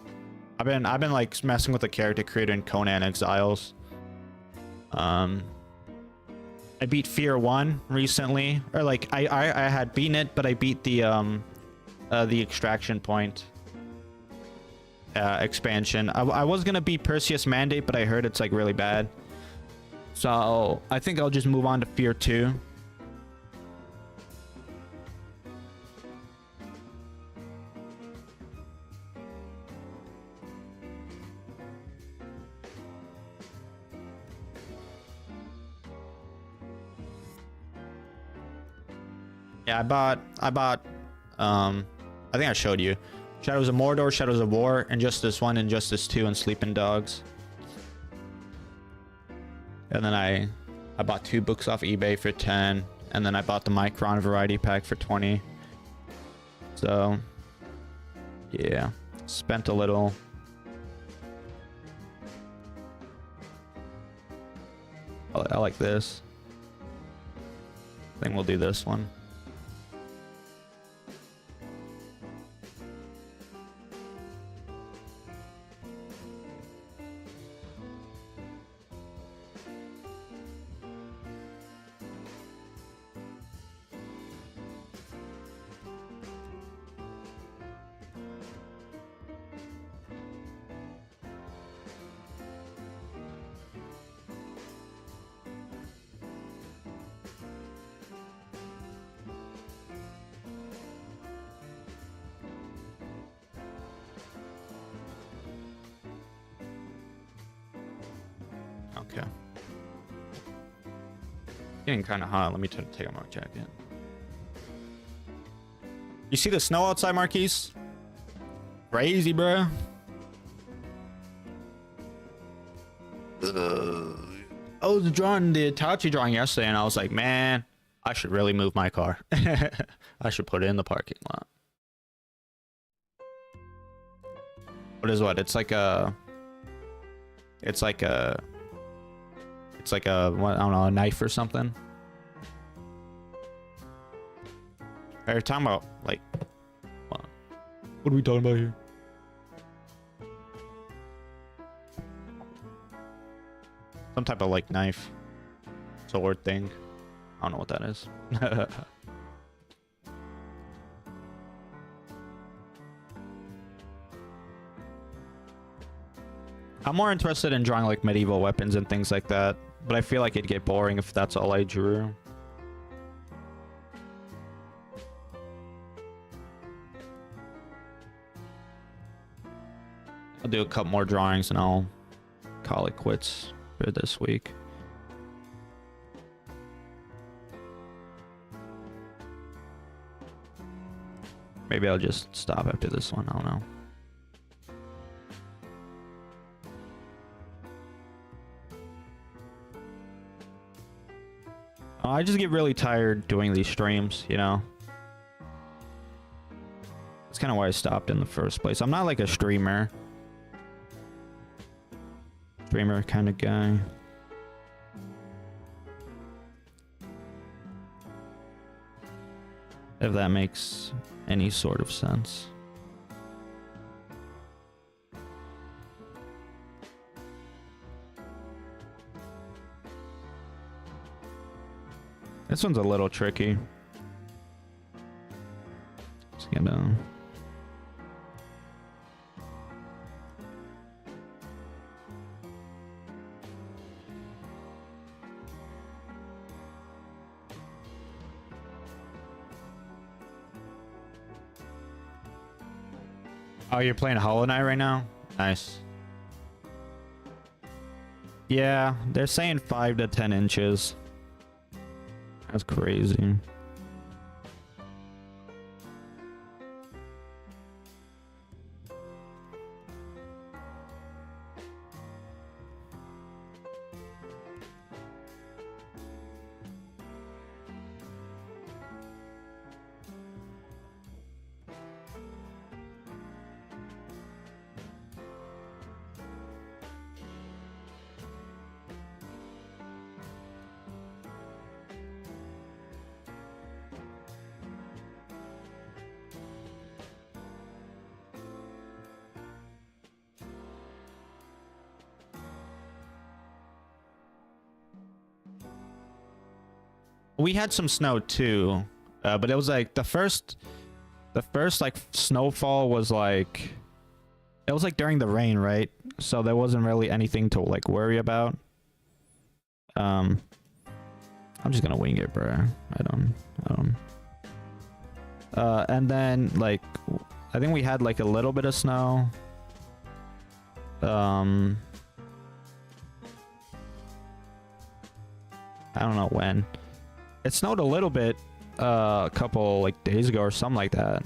I've been like messing with the character creator in Conan Exiles. I beat Fear 1 recently, or like I had beaten it, but I beat the extraction point expansion. I was gonna beat Perseus Mandate, but I heard it's like really bad. So I think I'll just move on to Fear 2. Yeah, I bought I think I showed you Shadows of Mordor, Shadows of War, Injustice 1, Injustice 2, and Sleeping Dogs. And then I bought 2 books off eBay for 10, and then I bought the Micron variety pack for 20. So yeah, spent a little. I like this. I think we'll do this one. Okay. Getting kind of hot. Let me take off my jacket. You see the snow outside, Marquise? Crazy, bro. I was drawing the Itachi drawing yesterday, and I was like, man, I should really move my car. I should put it in the parking lot. What is what? It's like a what, I don't know, a knife or something. Are you talking about like what are we talking about here? Some type of like knife, sword thing. I don't know what that is. I'm more interested in drawing like medieval weapons and things like that, but I feel like it'd get boring if that's all I drew. I'll do a couple more drawings and I'll call it quits for this week. Maybe I'll just stop after this one. I don't know. I just get really tired doing these streams, you know? That's kind of why I stopped in the first place. I'm not like a streamer kind of guy. If that makes any sort of sense. This one's a little tricky. Just gonna... Oh, you're playing Hollow Knight right now? Nice. Yeah, they're saying 5 to 10 inches. That's crazy. We had some snow too, but it was like the first like snowfall was like, it was like during the rain, right? So there wasn't really anything to like worry about. I'm just gonna wing it, bro. I don't. And then like, I think we had like a little bit of snow. I don't know when. It snowed a little bit a couple like days ago or something like that.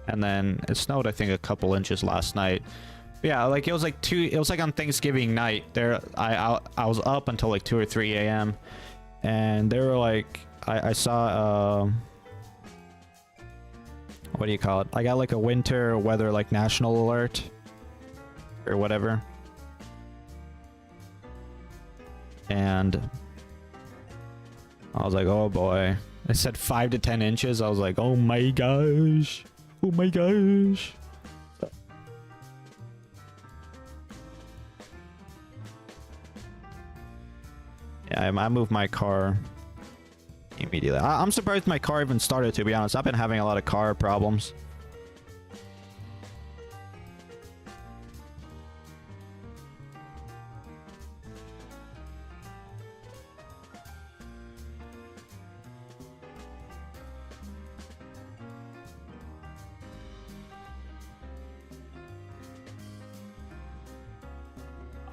And then it snowed I think a couple inches last night. Yeah, like it was like on Thanksgiving night. There I was up until like 2 or 3 a.m. and they were like I saw what do you call it? I got like a winter weather like national alert or whatever. And I was like, oh boy. It said 5 to 10 inches. I was like, oh my gosh. Oh my gosh. Yeah, I moved my car immediately. I'm surprised my car even started, to be honest. I've been having a lot of car problems.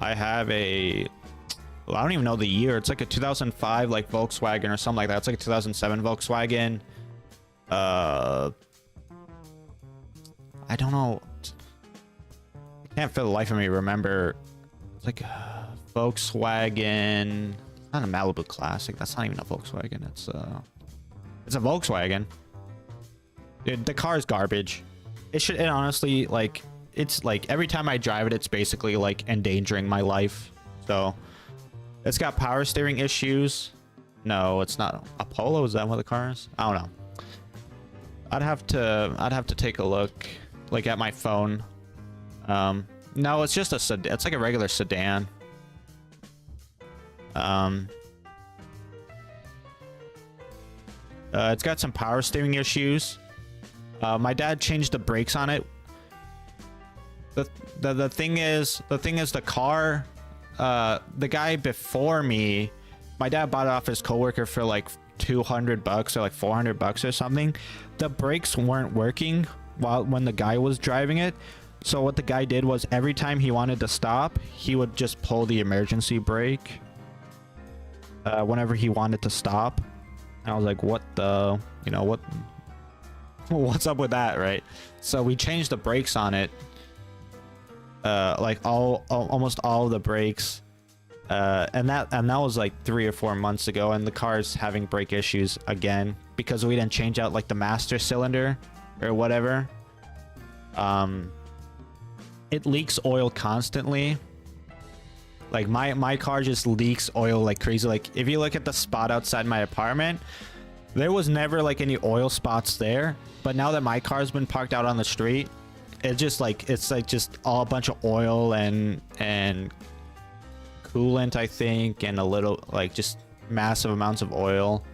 I have a, well, I don't even know the year. It's like a 2005 like Volkswagen or something like that. It's like a 2007 Volkswagen. I don't know. I can't for the life of me remember. It's like a Volkswagen. It's not a Malibu Classic. That's not even a Volkswagen. It's a Volkswagen. Dude, the car is garbage. It honestly, like, it's like every time I drive it, it's basically like endangering my life. So it's got power steering issues. No, it's not a Polo. Is that one of the cars? I don't know. I'd have to take a look like at my phone. No, it's just a sedan. It's like a regular sedan. It's got some power steering issues. My dad changed the brakes on it. The thing is the car, the guy before me, my dad bought it off his coworker for like $200 or like $400 or something. The brakes weren't working when the guy was driving it. So what the guy did was every time he wanted to stop, he would just pull the emergency brake whenever he wanted to stop. And I was like, what the, you know, what's up with that, right? So we changed the brakes on it. Like almost all of the brakes, and that was like 3 or 4 months ago, and the car's having brake issues again because we didn't change out like the master cylinder or whatever. It leaks oil constantly. Like my car just leaks oil like crazy. Like if you look at the spot outside my apartment, there was never like any oil spots there, but now that my car's been parked out on the street, it's just like, it's like just all a bunch of oil and coolant, I think, and a little like just massive amounts of oil.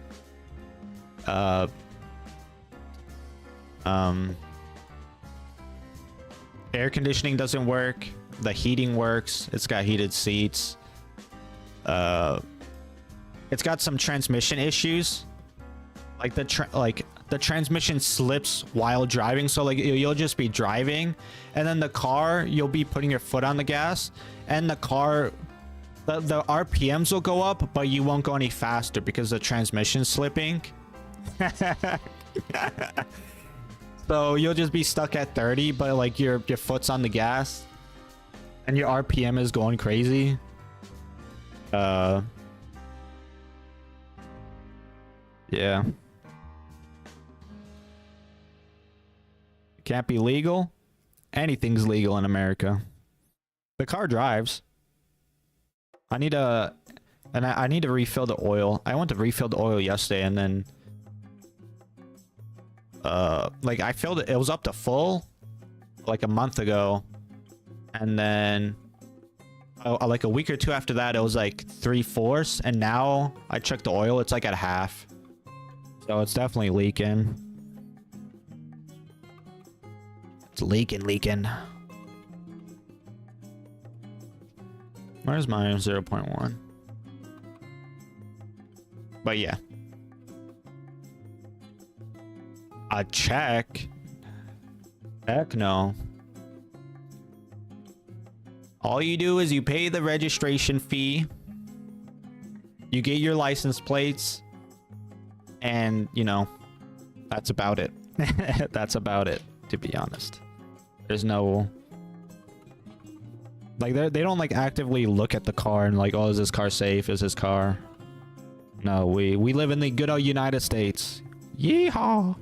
Air conditioning doesn't work. The heating works. It's got heated seats. It's got some transmission issues. Like the transmission slips while driving, so like you'll just be driving and then the car, you'll be putting your foot on the gas and the car, the RPMs will go up, but you won't go any faster because the transmission's slipping. So you'll just be stuck at 30, but like your foot's on the gas and your RPM is going crazy. Yeah. Can't be legal. Anything's legal in America. The car drives. I need to refill the oil. I went to refill the oil yesterday and then like I filled it, it was up to full like a month ago, and then like a week or two after that, it was like 3/4, and now I checked the oil, it's like at half. So it's definitely leaking. It's leaking. Where's my 0.1? But yeah. A check? Heck no. All you do is you pay the registration fee. You get your license plates. And, you know, that's about it. That's about it, to be honest. There's no... Like, they don't, like, actively look at the car and, like, oh, is this car safe? Is this car... No, we live in the good old United States. Yeehaw!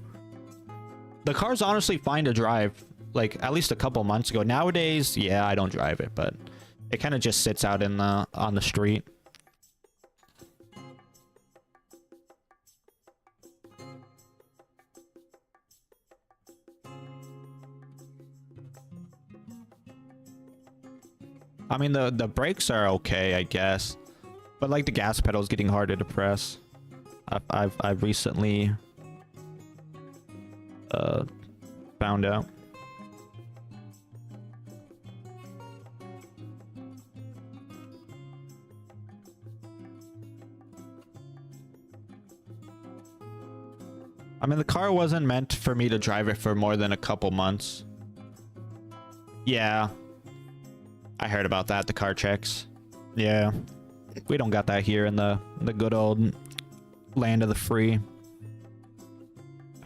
The car's honestly fine to drive, like, at least a couple months ago. Nowadays, yeah, I don't drive it, but it kind of just sits out in the on the street. I mean, the brakes are okay, I guess, but like the gas pedal is getting harder to press. I've recently found out. I mean, the car wasn't meant for me to drive it for more than a couple months. Yeah. I heard about that, the car checks. Yeah. We don't got that here in the good old land of the free.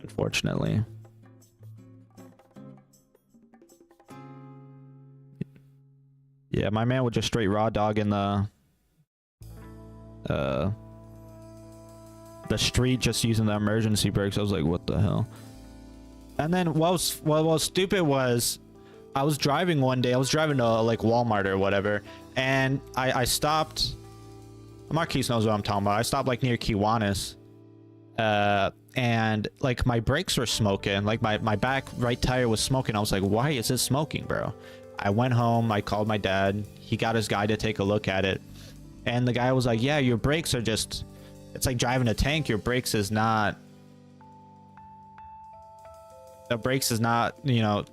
Unfortunately. Yeah, my man would just straight raw dog in the street just using the emergency brakes. I was like, what the hell? And then what was stupid was I was driving one day. I was driving to like Walmart or whatever, and I stopped. Marquise knows what I'm talking about. I stopped like near Kiwanis, and like my brakes were smoking. Like my back right tire was smoking. I was like, why is this smoking, bro? I went home. I called my dad. He got his guy to take a look at it, and the guy was like, yeah, your brakes are just. It's like driving a tank. Your brakes is not. The brakes is not. You know.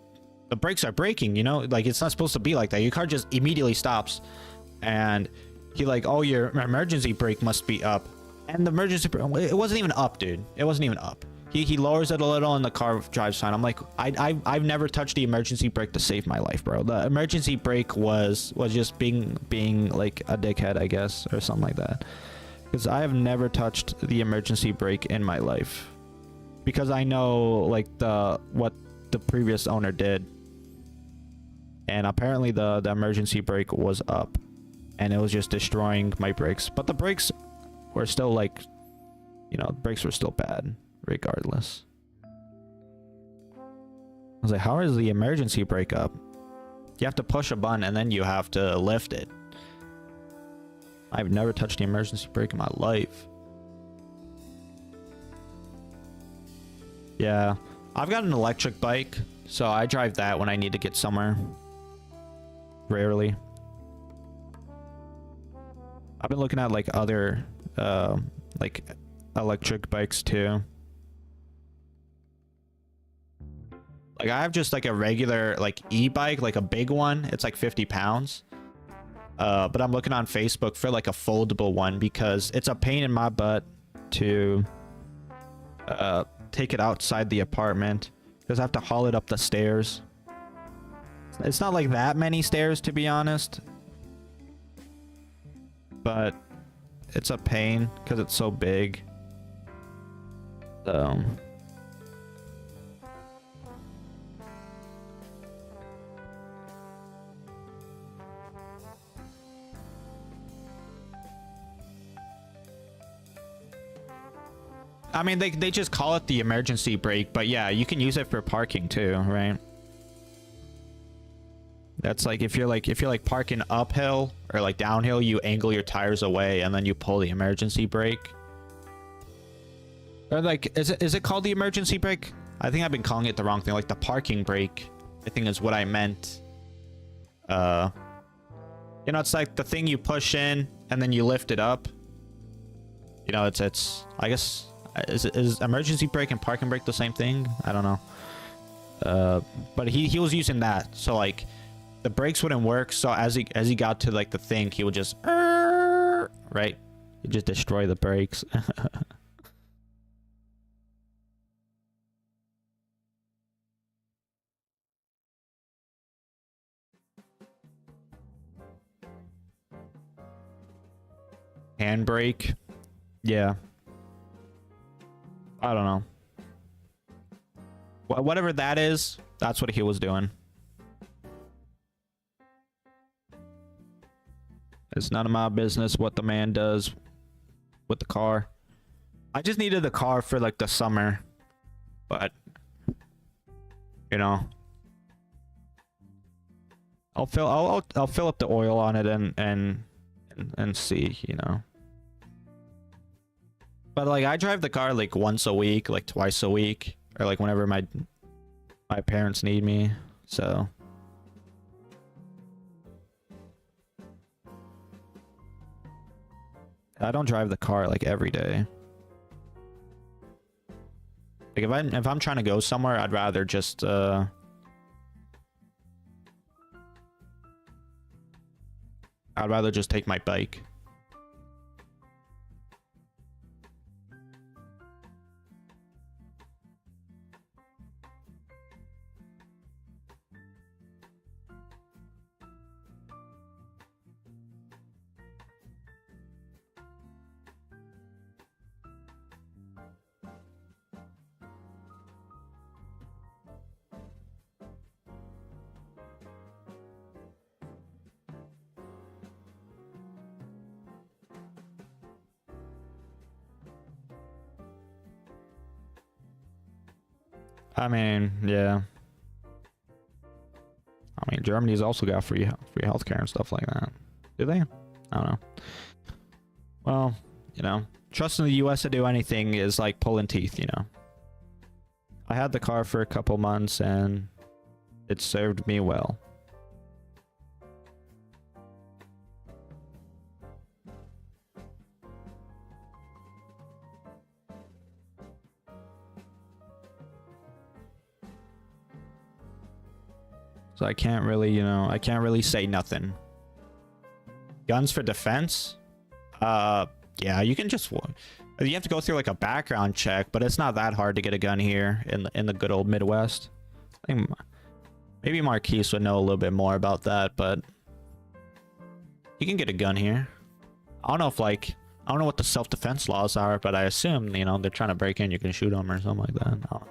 The brakes are braking, you know, like it's not supposed to be like that. Your car just immediately stops, and he like, oh, your emergency brake must be up, and the emergency brake, it wasn't even up, dude. It wasn't even up. He lowers it a little, and the car drives fine. I'm like, I've never touched the emergency brake to save my life, bro. The emergency brake was just being like a dickhead, I guess, or something like that, because I have never touched the emergency brake in my life, because I know like what the previous owner did. And apparently the emergency brake was up, and it was just destroying my brakes. But the brakes were still like, you know, the brakes were still bad regardless. I was like, how is the emergency brake up? You have to push a button and then you have to lift it. I've never touched the emergency brake in my life. Yeah, I've got an electric bike, so I drive that when I need to get somewhere. Rarely. I've been looking at like other like electric bikes too. Like I have just like a regular like e-bike, like a big one. It's like 50 pounds. But I'm looking on Facebook for like a foldable one, because it's a pain in my butt to take it outside the apartment, because I have to haul it up the stairs. It's not like that many stairs, to be honest, but it's a pain because it's so big. So I mean, they just call it the emergency brake, but yeah, you can use it for parking too, right? That's like if you're like parking uphill or like downhill, you angle your tires away and then you pull the emergency brake. Or like, is it called the emergency brake? I think I've been calling it the wrong thing. Like the parking brake, I think is what I meant. You know, it's like the thing you push in and then you lift it up. You know, it's I guess is emergency brake and parking brake the same thing? I don't know. But he was using that, so like the brakes wouldn't work. So as he got to like the thing, he would just right, he'd just destroy the brakes. Handbrake, yeah. I don't know. Whatever that is, that's what he was doing. It's none of my business what the man does with the car. I just needed the car for like the summer, but you know, I'll fill up the oil on it and see, you know. But like I drive the car like once a week, like twice a week, or like whenever my parents need me. So I don't drive the car like every day. Like if I'm trying to go somewhere, I'd rather just I'd rather just take my bike. I mean, yeah. I mean, Germany's also got free healthcare and stuff like that. Do they? I don't know. Well, you know, trusting the US to do anything is like pulling teeth, you know. I had the car for a couple months and it served me well. So I can't really, you know, I can't really say nothing. Guns for defense? Yeah, you can just, you have to go through like a background check, but it's not that hard to get a gun here in the good old Midwest. I think maybe Marquise would know a little bit more about that, but you can get a gun here. I don't know if like, I don't know what the self-defense laws are, but I assume, you know, they're trying to break in, you can shoot them or something like that.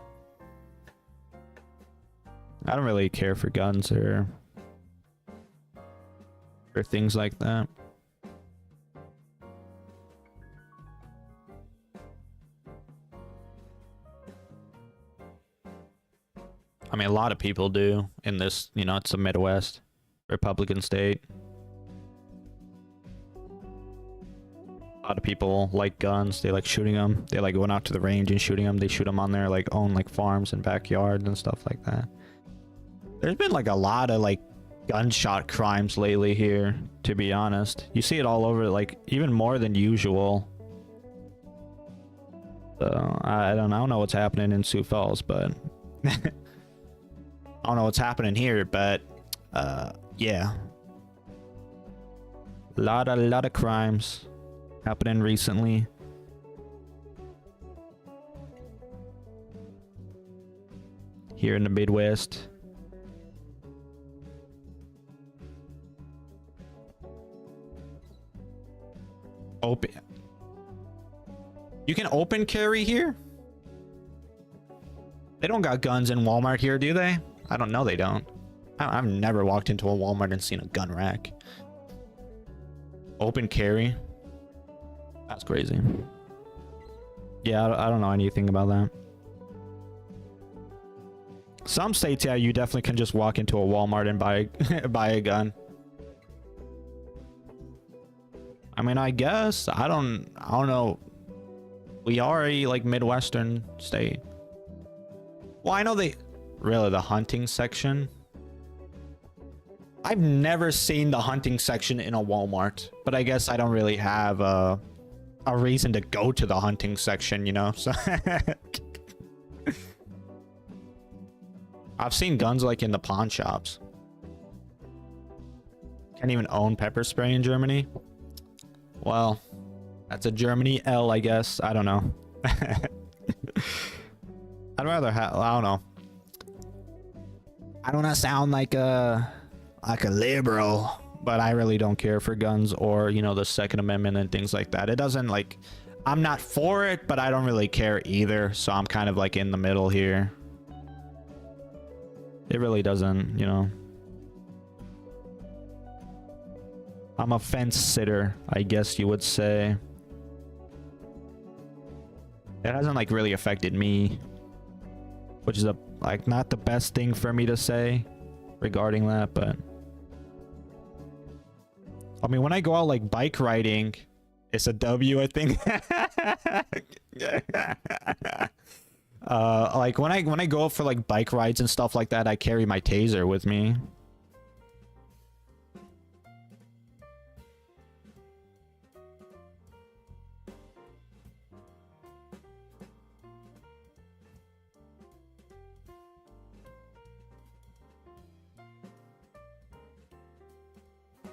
I don't really care for guns or things like that. I mean, a lot of people do in this, you know, it's the Midwest, Republican state. A lot of people like guns. They like shooting them. They like going out to the range and shooting them. They shoot them on their like own like farms and backyards and stuff like that. There's been like a lot of like gunshot crimes lately here, to be honest. You see it all over, like even more than usual. So I don't know what's happening in Sioux Falls, but I don't know what's happening here, but yeah. A lot of crimes happening recently. Here in the Midwest. Open. You can open carry here? They don't got guns in Walmart here, do they? I don't know, they don't. I've never walked into a Walmart and seen a gun rack. Open carry? That's crazy. Yeah, I don't know anything about that. Some states, yeah, you definitely can just walk into a Walmart and buy a gun. I mean, I guess I don't know. We are a like Midwestern state. Well, I know they really the hunting section. I've never seen the hunting section in a Walmart, but I guess I don't really have a reason to go to the hunting section, you know? So I've seen guns like in the pawn shops. Can't even own pepper spray in Germany. Well, that's a Germany L, I guess. I don't know. I'd rather have, I don't know. I don't want to sound like a liberal, but I really don't care for guns or, you know, the Second Amendment and things like that. It doesn't, like, I'm not for it, but I don't really care either. So I'm kind of like in the middle here. It really doesn't, you know. I'm a fence sitter, I guess you would say. It hasn't like really affected me, which is like not the best thing for me to say regarding that, but I mean, when I go out like bike riding, it's a W, I think. Like when I go for like bike rides and stuff like that, I carry my taser with me.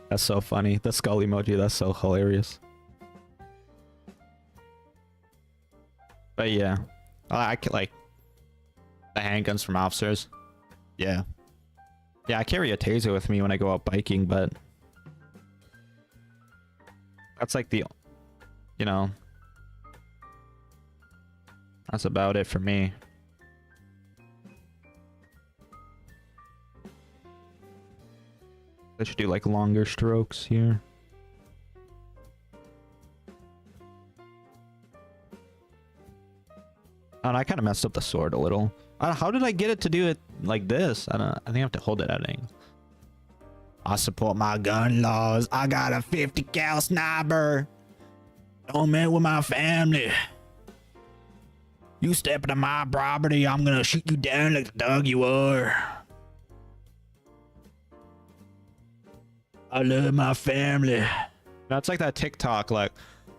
That's so funny. The skull emoji, that's so hilarious. But yeah, I like the handguns from officers. Yeah. Yeah, I carry a taser with me when I go out biking, but that's like the, you know, that's about it for me. I should do like longer strokes here. And I kind of messed up the sword a little. How did I get it to do it like this? I think I have to hold it at an angle. I support my gun laws. I got a 50 cal sniper. Don't mess with my family. You step into my property, I'm gonna shoot you down like the dog you are. I love my family. That's like that TikTok, like,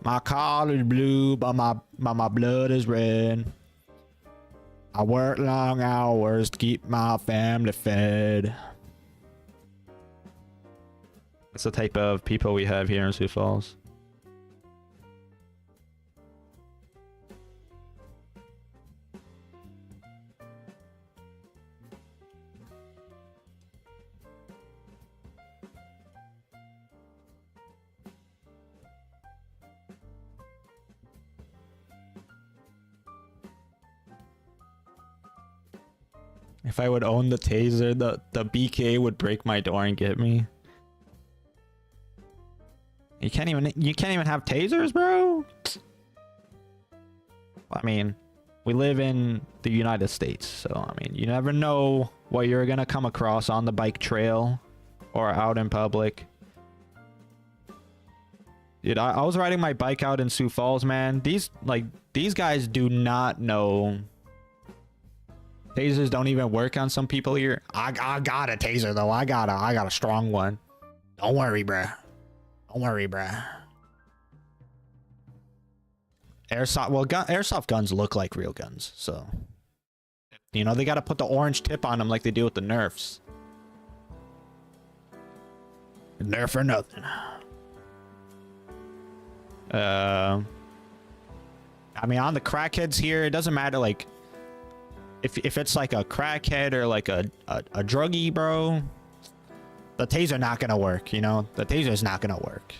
my collar is blue, but my blood is red. I work long hours to keep my family fed. That's the type of people we have here in Sioux Falls. If I would own the taser, the BK would break my door and get me. You can't even have tasers, bro? I mean, we live in the United States, so I mean, you never know what you're gonna come across on the bike trail or out in public. Dude, I was riding my bike out in Sioux Falls, man. These guys do not know. Tasers don't even work on some people here. I got a taser though. I got a strong one. Don't worry, bruh. Don't worry, bruh. Airsoft guns look like real guns, so you know they got to put the orange tip on them like they do with the Nerfs. Nerf or nothing. I mean, on the crackheads here, it doesn't matter like. If it's like a crackhead or like a druggie, bro, the taser not gonna work, you know? The taser's not gonna work.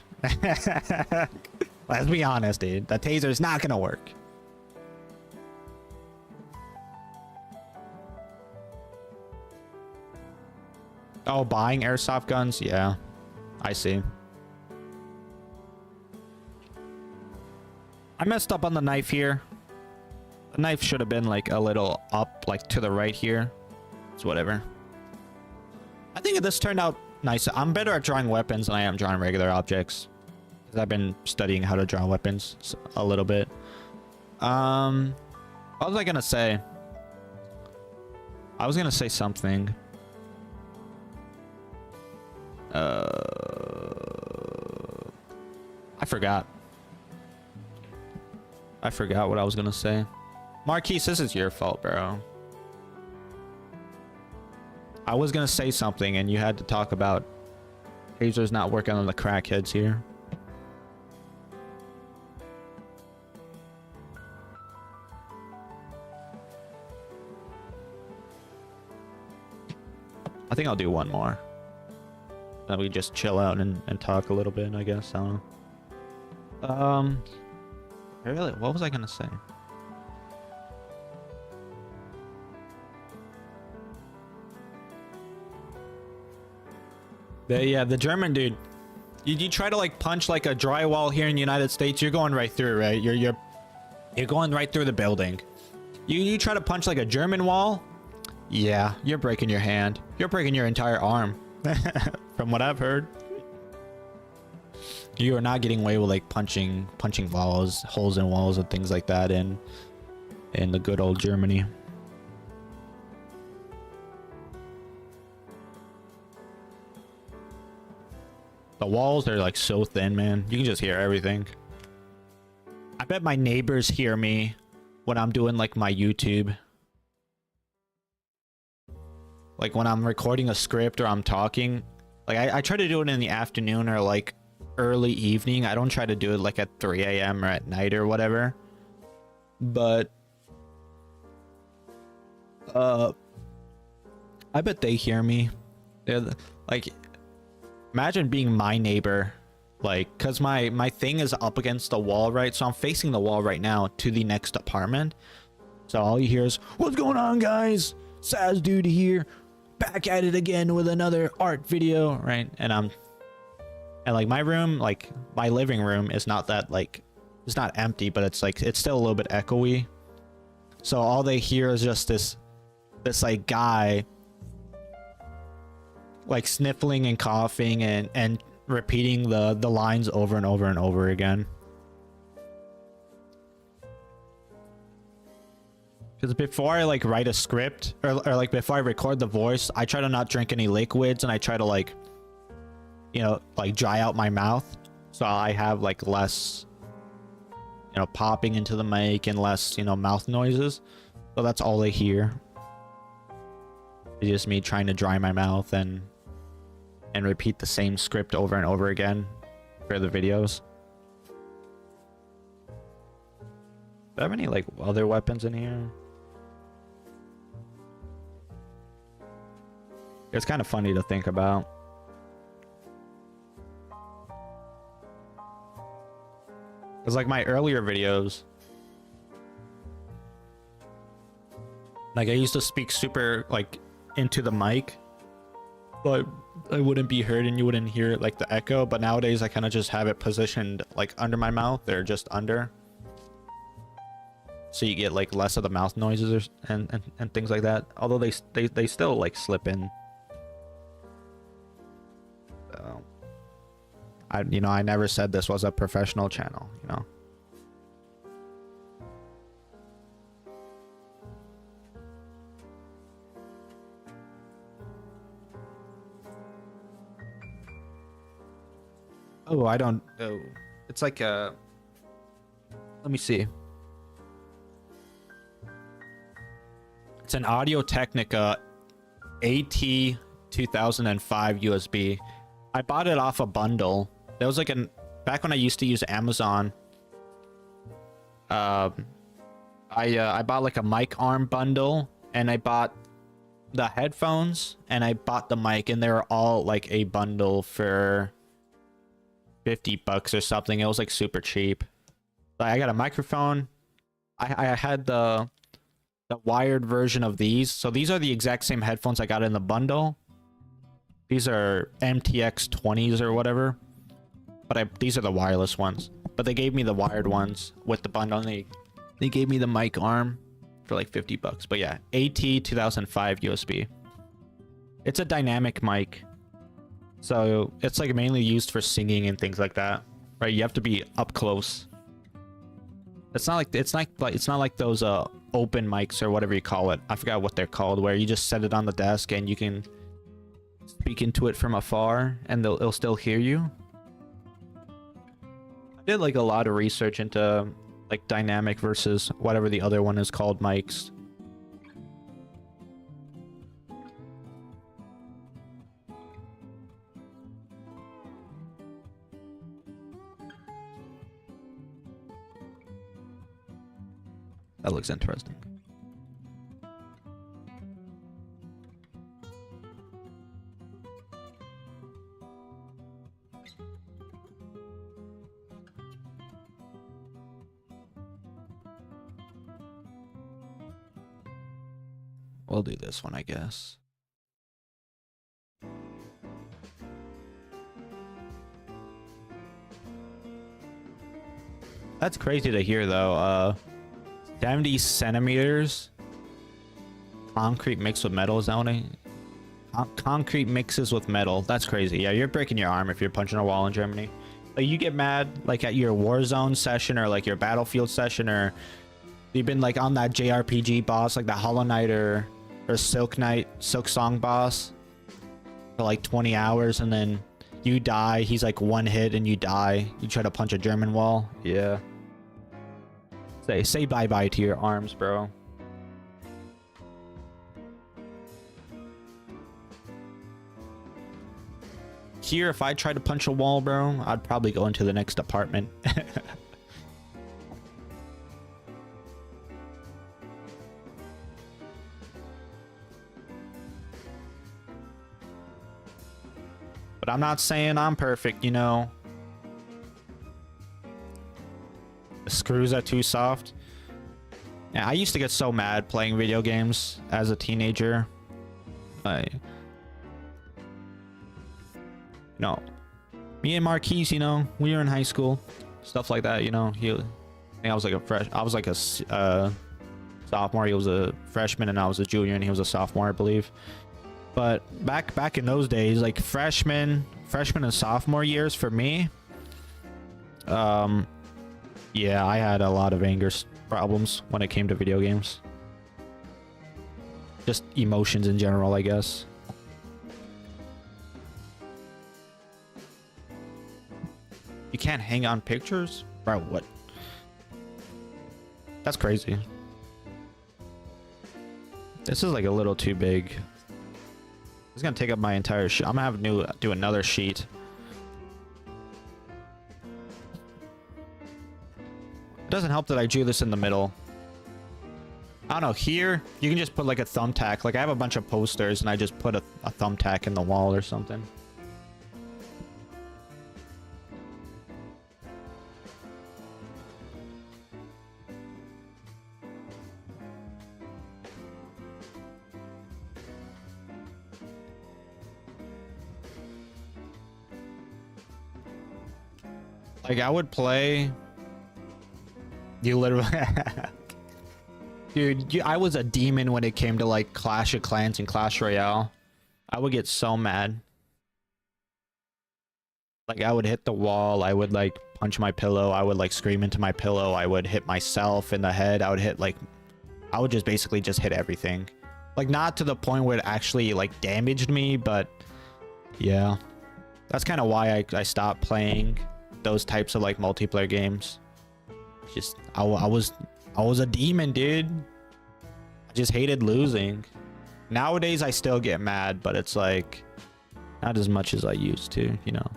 Let's be honest, dude. The taser's not gonna work. Oh, buying airsoft guns? Yeah, I see. I messed up on the knife here. The knife should have been like a little up, like to the right here. It's whatever. I think this turned out nice. I'm better at drawing weapons than I am drawing regular objects, because I've been studying how to draw weapons a little bit. What was I gonna say? I was gonna say something. I forgot. I forgot what I was gonna say. Marquise, this is your fault, bro. I was gonna say something and you had to talk about Hazer's not working on the crackheads here. I think I'll do one more. Then we just chill out and talk a little bit, I guess. I don't know. Really, what was I gonna say? Yeah, the German dude. You try to like punch like a drywall here in the United States, you're going right through, right? You're going right through the building. You try to punch like a German wall, yeah, you're breaking your hand. You're breaking your entire arm. From what I've heard. You are not getting away with like punching walls, holes in walls and things like that in the good old Germany. The walls are like so thin, man. You can just hear everything. I bet my neighbors hear me when I'm doing like my YouTube. Like when I'm recording a script or I'm talking. Like I try to do it in the afternoon or like early evening. I don't try to do it like at 3 a.m. or at night or whatever. But I bet they hear me. They're like, imagine being my neighbor, like, cause my thing is up against the wall, right? So I'm facing the wall right now to the next apartment. So all you hear is, "What's going on, guys? SasDood here, back at it again with another art video," right? And like my room, like my living room is not that like, it's not empty, but it's like, it's still a little bit echoey. So all they hear is just this like guy like sniffling and coughing and repeating the lines over and over and over again. Because before I like write a script or like before I record the voice, I try to not drink any liquids and I try to like, you know, like dry out my mouth. So I have like less, you know, popping into the mic and less, you know, mouth noises. So that's all they hear. It's just me trying to dry my mouth and repeat the same script over and over again for the videos. Do I have any like other weapons in here? It's kind of funny to think about. Because like my earlier videos, like I used to speak super like into the mic, but I wouldn't be heard and you wouldn't hear like the echo. But nowadays I kind of just have it positioned like under my mouth or just under, so you get like less of the mouth noises and things like that. Although they still like slip in. So I never said this was a professional channel, you know. Oh, I don't know. It's like a... Let me see. It's an Audio-Technica AT2005 USB. I bought it off a bundle. There was like an... Back when I used to use Amazon, I bought like a mic arm bundle, and I bought the headphones, and I bought the mic, and they were all like a bundle for $50 or something. It was like super cheap. Like, I got a microphone. I had the wired version of these. So these are the exact same headphones I got in the bundle. These are MTX 20s or whatever. But these are the wireless ones. But they gave me the wired ones with the bundle. And they gave me the mic arm for like $50. But yeah, AT2005 USB. It's a dynamic mic. So it's like mainly used for singing and things like that, right? You have to be up close. It's not like those open mics or whatever you call it. I forgot what they're called, where you just set it on the desk and you can speak into it from afar and it'll still hear you. I did like a lot of research into like dynamic versus whatever the other one is called mics. That looks interesting. We'll do this one, I guess. That's crazy to hear, though. 70 centimeters. Concrete mixed with metal. Is that what concrete mixes with metal? That's crazy. Yeah, you're breaking your arm if you're punching a wall in Germany. Like, you get mad, like, at your Warzone session or, like, your Battlefield session, or you've been, like, on that JRPG boss, like the Hollow Knight or Silk Song boss for, like, 20 hours, and then you die. He's, like, one hit and you die. You try to punch a German wall. Yeah. Say bye-bye to your arms, bro. Here, if I tried to punch a wall, bro, I'd probably go into the next apartment. But I'm not saying I'm perfect, you know. The screws are too soft. Yeah, I used to get so mad playing video games as a teenager. Me and Marquise, you know, we were in high school, stuff like that, you know. I think I was like a sophomore. He was a freshman, and I was a junior, and he was a sophomore, I believe. But back in those days, like freshman and sophomore years for me, yeah, I had a lot of anger problems when it came to video games. Just emotions in general, I guess. You can't hang on pictures? Bro, what? That's crazy. This is like a little too big. It's gonna take up my entire sheet. I'm gonna have to do another sheet. It doesn't help that I drew this in the middle. I don't know, here, you can just put like a thumbtack. Like I have a bunch of posters and I just put a thumbtack in the wall or something. Like I would play. You literally, dude. I was a demon when it came to like Clash of Clans and Clash Royale. I would get so mad. Like I would hit the wall. I would like punch my pillow. I would like scream into my pillow. I would hit myself in the head. I would hit like, I would just basically just hit everything. Like not to the point where it actually like damaged me, but yeah, that's kind of why I stopped playing those types of like multiplayer games. Just I was a demon, dude. I just hated losing. Nowadays I still get mad, but it's like not as much as I used to, you know.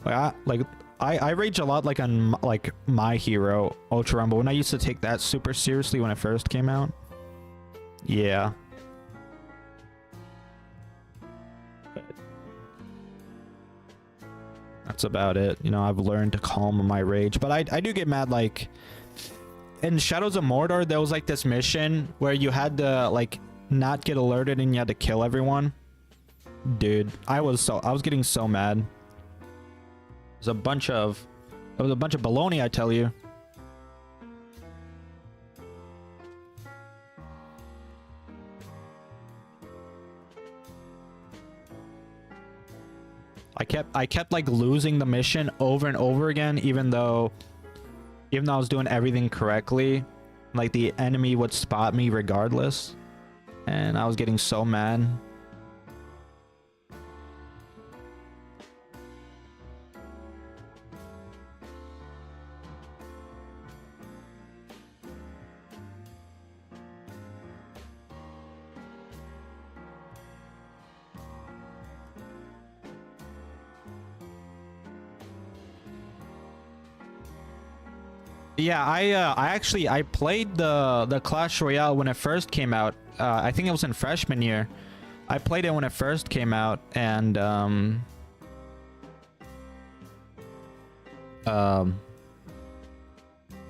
I rage a lot like on like My Hero Ultra Rumble when I used to take that super seriously when it first came out. Yeah. That's about it. You know, I've learned to calm my rage, but I do get mad. Like in Shadows of Mordor, there was like this mission where you had to like not get alerted and you had to kill everyone. Dude, I was getting so mad. It was a bunch of baloney, I tell you. I kept like losing the mission over and over again, even though I was doing everything correctly. Like the enemy would spot me regardless. And I was getting so mad. Yeah, I played the Clash Royale when it first came out. I think it was in freshman year. I played it when it first came out, and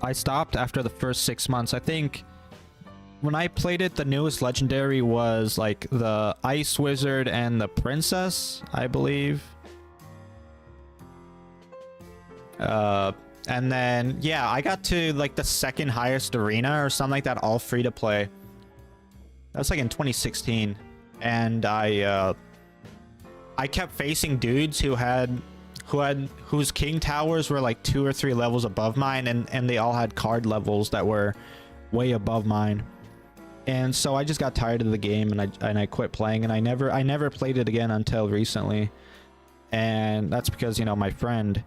I stopped after the first 6 months. I think when I played it, the newest legendary was like the Ice Wizard and the Princess, I believe. And then, yeah, I got to like the second highest arena or something like that, all free to play. That was like in 2016. And I kept facing dudes whose king towers were like 2 or 3 levels above mine, and they all had card levels that were way above mine. And so I just got tired of the game, and I quit playing, and I never played it again until recently. And that's because, you know, my friend,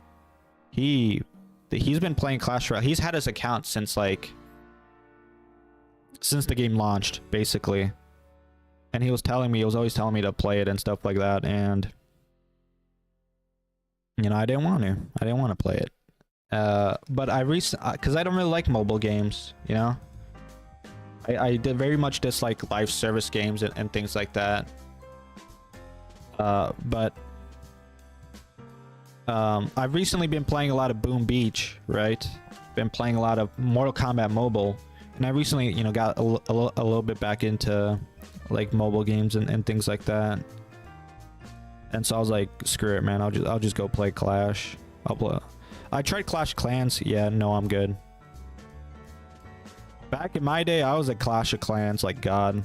he's been playing Clash Royale. He's had his account since the game launched, basically. And he was always telling me to play it and stuff like that. And, you know, I didn't want to play it. But because I don't really like mobile games, you know. I did very much dislike live service games and things like that. But I've recently been playing a lot of Boom Beach, right? Been playing a lot of Mortal Kombat Mobile, and I recently, you know, got a little bit back into like mobile games and things like that. And so I was like, screw it, man. I'll just go play Clash. I tried Clash Clans. Yeah, no, I'm good. Back in my day, I was at Clash of Clans like God.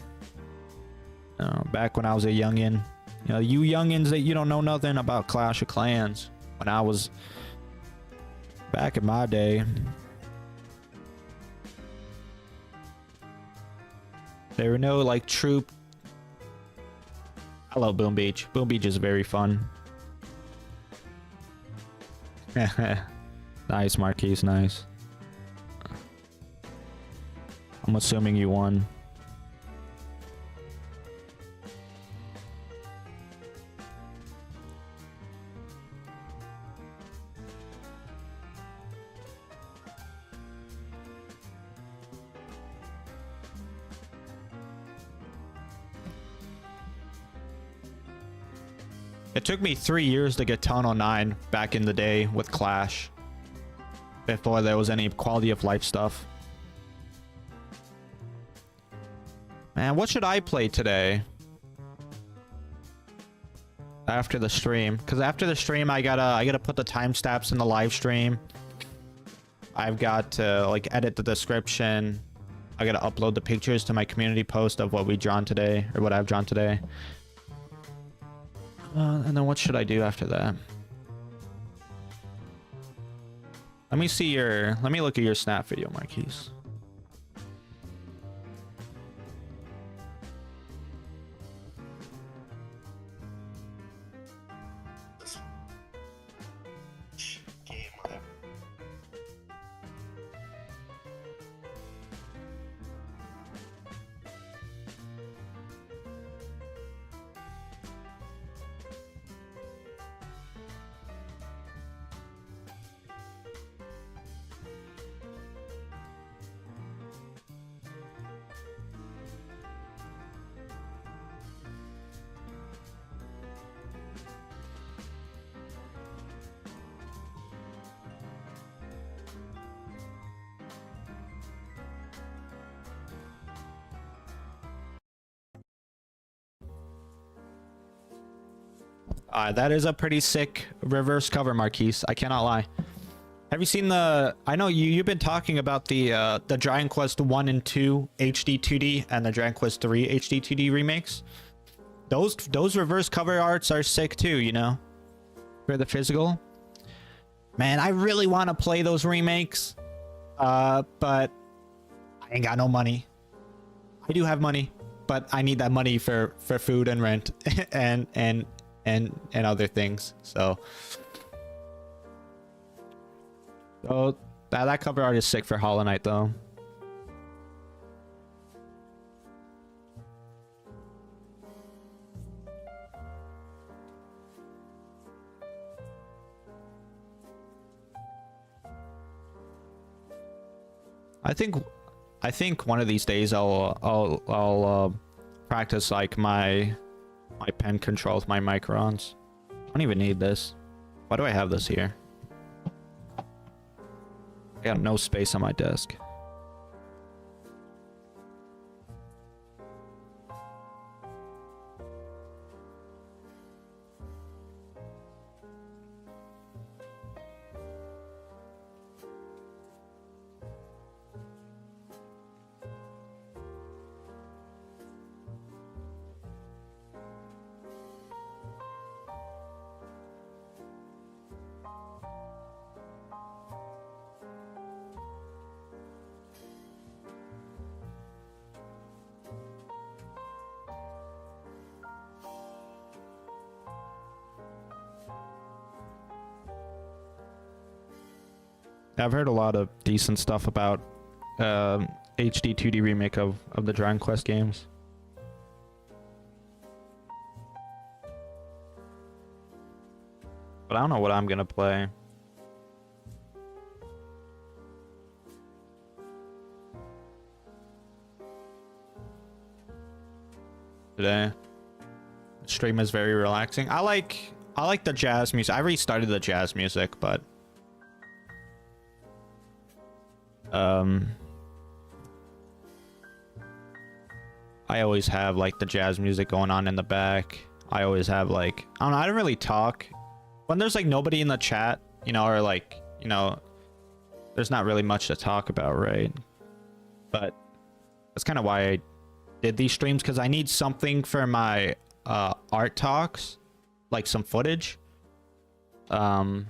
Back when I was a youngin. You know, you youngins that you don't know nothing about Clash of Clans. When I was back in my day, there were no like troop. I love Boom Beach. Boom Beach is very fun. Nice, Marquise, nice. I'm assuming you won. It took me 3 years to get Tunnel 9 back in the day with Clash, before there was any quality of life stuff. Man, what should I play today? After the stream, because after the stream I gotta put the timestamps in the live stream. I've got to like edit the description. I gotta upload the pictures to my community post of what we drawn today, or what I've drawn today. And then what should I do after that? Let me look at your snap video, Marquise. That is a pretty sick reverse cover, Marquise. I cannot lie. Have you seen the... I know you've been talking about the Dragon Quest 1 and 2 HD 2D and the Dragon Quest 3 HD 2D remakes. Those reverse cover arts are sick too, you know? For the physical. Man, I really want to play those remakes. But I ain't got no money. I do have money, but I need that money for food and rent and other things. So that cover art is sick for Hollow Knight though. I think one of these days I'll practice like my pen control with my Microns. I don't even need this. Why do I have this here? I got no space on my desk. I've heard a lot of decent stuff about HD 2D remake of the Dragon Quest games. But I don't know what I'm gonna play. Today. The stream is very relaxing. I like the jazz music. I already started the jazz music, but I always have like the jazz music going on in the back. I always have like, I don't know, I don't really talk when there's like nobody in the chat, you know, or like, you know, there's not really much to talk about, right? But that's kind of why I did these streams, because I need something for my art talks, like some footage. So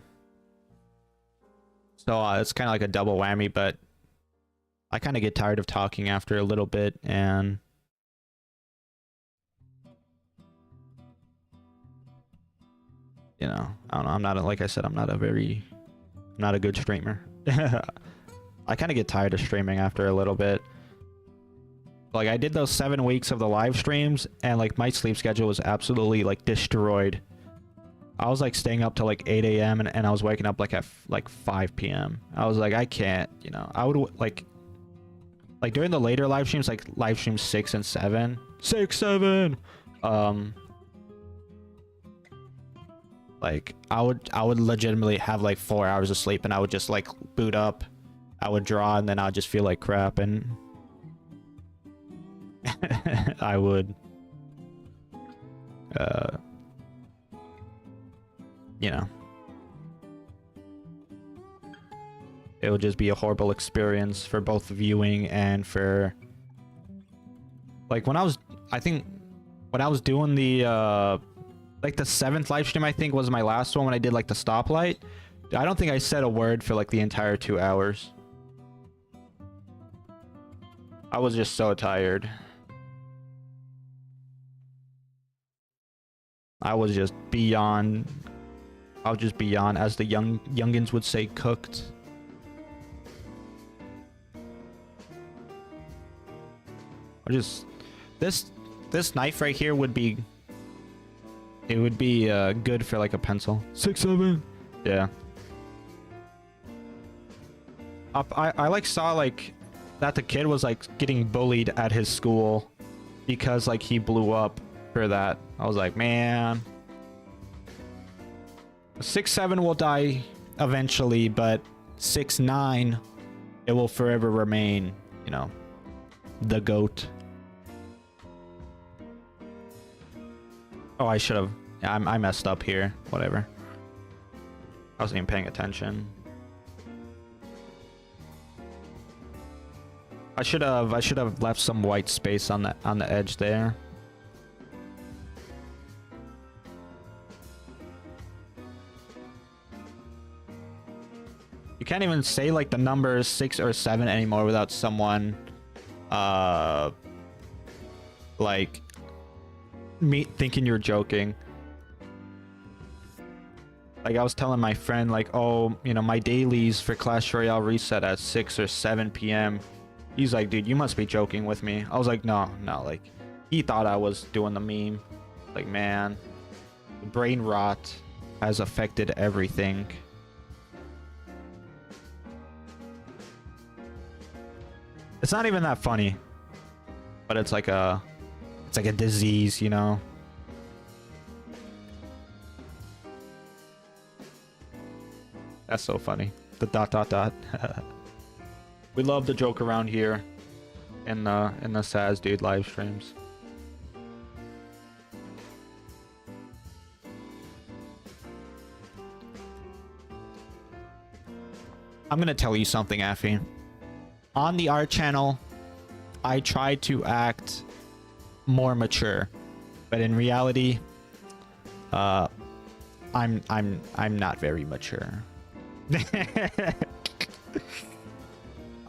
it's kind of like a double whammy, but I kind of get tired of talking after a little bit, and you know, I don't know, I'm not like I said, I'm not a good streamer. I kind of get tired of streaming after a little bit. Like I did those 7 weeks of the live streams, and like my sleep schedule was absolutely like destroyed. I was like staying up till like 8 a.m. and I was waking up like at like 5 p.m. I was like, I can't, you know, I would like during the later live streams, like live streams 6 and 7, like I would legitimately have like 4 hours of sleep, and I would just like boot up, I would draw, and then I'd just feel like crap, and I would you know, it would just be a horrible experience for both viewing and for like when I was doing the like the 7th live stream, I think was my last one, when I did like the stoplight. I don't think I said a word for like the entire 2 hours. I was just so tired. I was just beyond, as the youngins would say, cooked. I just, this knife right here would be, it would be good for like a pencil. 6-7. Yeah. I like saw like that the kid was like getting bullied at his school because like he blew up for that. I was like, man, 6-7 will die eventually, but 6-9, it will forever remain, you know, the GOAT. Oh, I should have. Yeah, I messed up here. Whatever. I wasn't even paying attention. I should have left some white space on the edge there. You can't even say like the numbers 6 or 7 anymore without someone like me thinking you're joking. Like I was telling my friend, like, oh, you know, my dailies for Clash Royale reset at 6 or 7 p.m. He's like, dude, you must be joking with me. I was like, no, like, he thought I was doing the meme. Like, man, brain rot has affected everything. It's not even that funny, but it's like a disease, you know. That's so funny. The ... We love the joke around here in the SasDood live streams. I'm gonna tell you something, Affy. On the art channel, I try to act more mature, but in reality, I'm not very mature.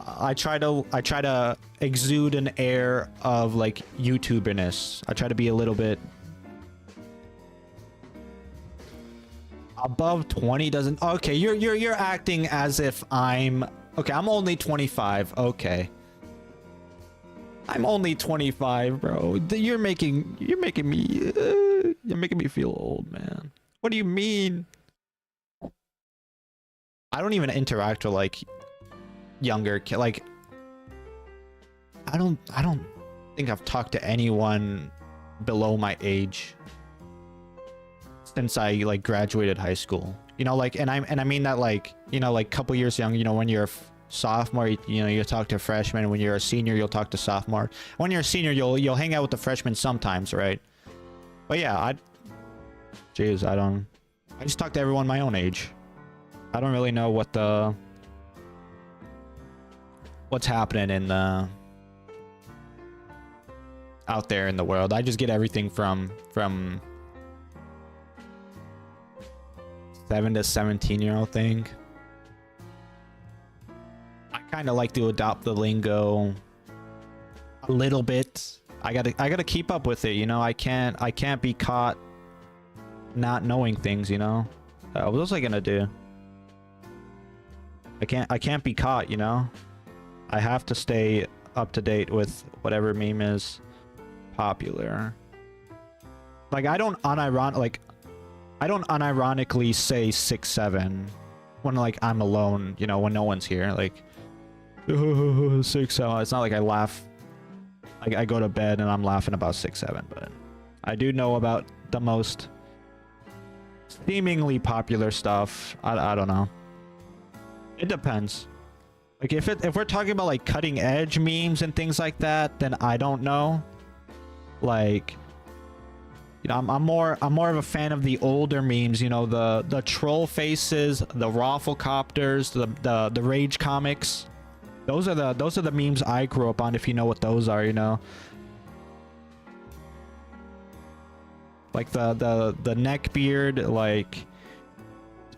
I try to exude an air of like YouTuberness. I try to be a little bit above 20. Doesn't okay? You're acting as if I'm okay. I'm only 25. Okay, I'm only 25, bro. You're making me feel old, man. What do you mean? I don't even interact with like younger kids. Like I don't think I've talked to anyone below my age since I like graduated high school. You know, like, and I mean that like, you know, like a couple years young. You know, when you're a sophomore, you know, you talk to a freshman. When you're a senior, you'll talk to sophomore. When you're a senior, you'll hang out with the freshmen sometimes, right? But yeah, I just talk to everyone my own age. I don't really know what's happening in the out there in the world. I just get everything from 7 to 17-year-old thing. I kind of like to adopt the lingo a little bit. I gotta keep up with it, you know. I can't be caught not knowing things, you know. What was I gonna do? I can't be caught, you know. I have to stay up to date with whatever meme is popular. Like I don't unironically say 6'7" when like I'm alone, you know, when no one's here. Like 6'7". It's not like I laugh. Like I go to bed and I'm laughing about 6'7", but I do know about the most seemingly popular stuff. I don't know. It depends. Like if we're talking about like cutting edge memes and things like that, then I don't know. Like, you know, I'm more of a fan of the older memes, you know, the troll faces, the rafflecopters, the rage comics. Those are the memes I grew up on, if you know what those are, you know. Like the neck beard, like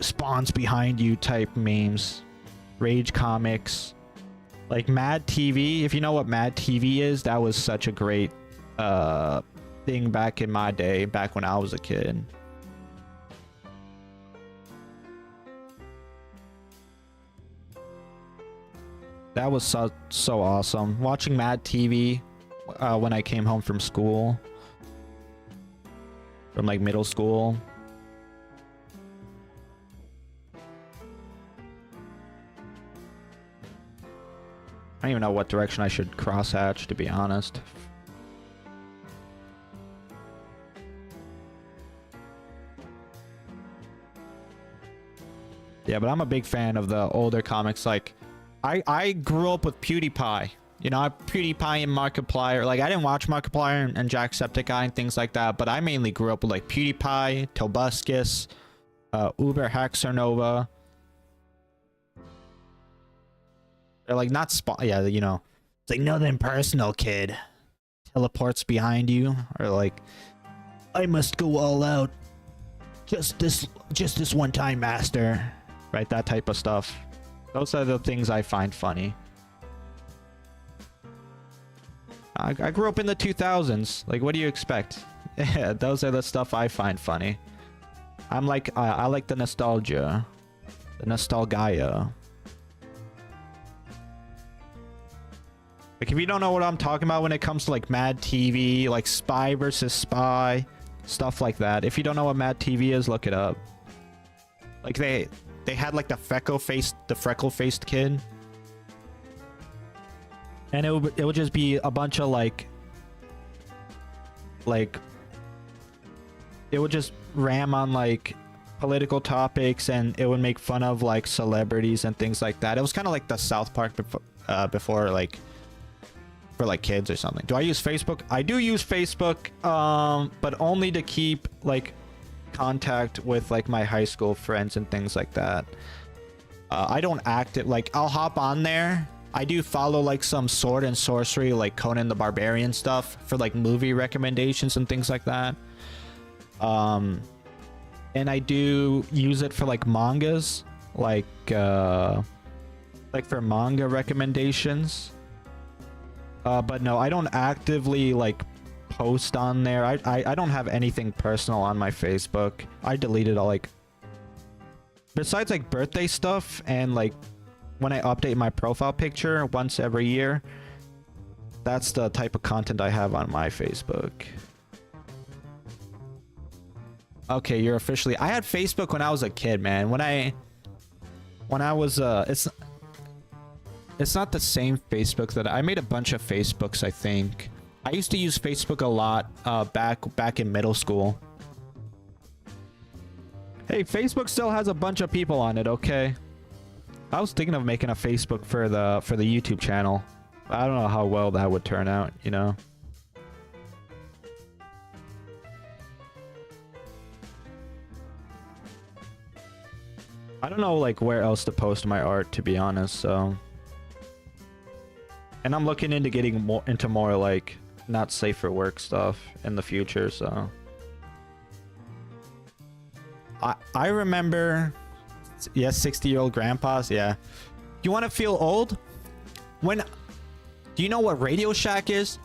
spawns behind you type memes. Rage comics, like Mad TV. If you know what Mad TV is, that was such a great thing back in my day, back when I was a kid. That was so awesome. Watching Mad TV when I came home from school, from like middle school. I don't even know what direction I should crosshatch, to be honest. Yeah, but I'm a big fan of the older comics. Like, I grew up with PewDiePie. You know, PewDiePie and Markiplier. Like, I didn't watch Markiplier and Jacksepticeye and things like that, but I mainly grew up with, like, PewDiePie, Tobuscus, Uber Haxornova. They're like not yeah, you know, it's like nothing personal, kid. Teleports behind you, or like, I must go all out. Just this one time, master. Right, that type of stuff. Those are the things I find funny. I grew up in the 2000s. Like, what do you expect? Yeah, those are the stuff I find funny. I'm like, I like the nostalgia. The nostalgia. Like, if you don't know what I'm talking about when it comes to like Mad TV, like Spy versus Spy, stuff like that. If you don't know what Mad TV is, look it up. Like they had like the freckle-faced kid. And it would just be a bunch of like it would just ram on like political topics, and it would make fun of like celebrities and things like that. It was kind of like the South Park before like for like kids or something. Do I use Facebook? I do use Facebook, but only to keep like contact with like my high school friends and things like that. I don't like I'll hop on there. I do follow like some sword and sorcery, like Conan the Barbarian stuff for like movie recommendations and things like that. And I do use it for like mangas, like for manga recommendations. But no, I don't actively like post on there. I don't have anything personal on my Facebook. I deleted all like, besides like birthday stuff and like when I update my profile picture once every year. That's the type of content I have on my Facebook. Okay, you're officially... I had Facebook when I was a kid, man. When I was it's not the same Facebook that I made a bunch of Facebooks, I think. I used to use Facebook a lot back in middle school. Hey, Facebook still has a bunch of people on it, okay? I was thinking of making a Facebook for the YouTube channel. I don't know how well that would turn out, you know. I don't know like where else to post my art, to be honest, so. And I'm looking into getting more like not safe for work stuff in the future, so. I remember, yes, 60-year-old grandpas, yeah. You want to feel old? Do you know what Radio Shack is?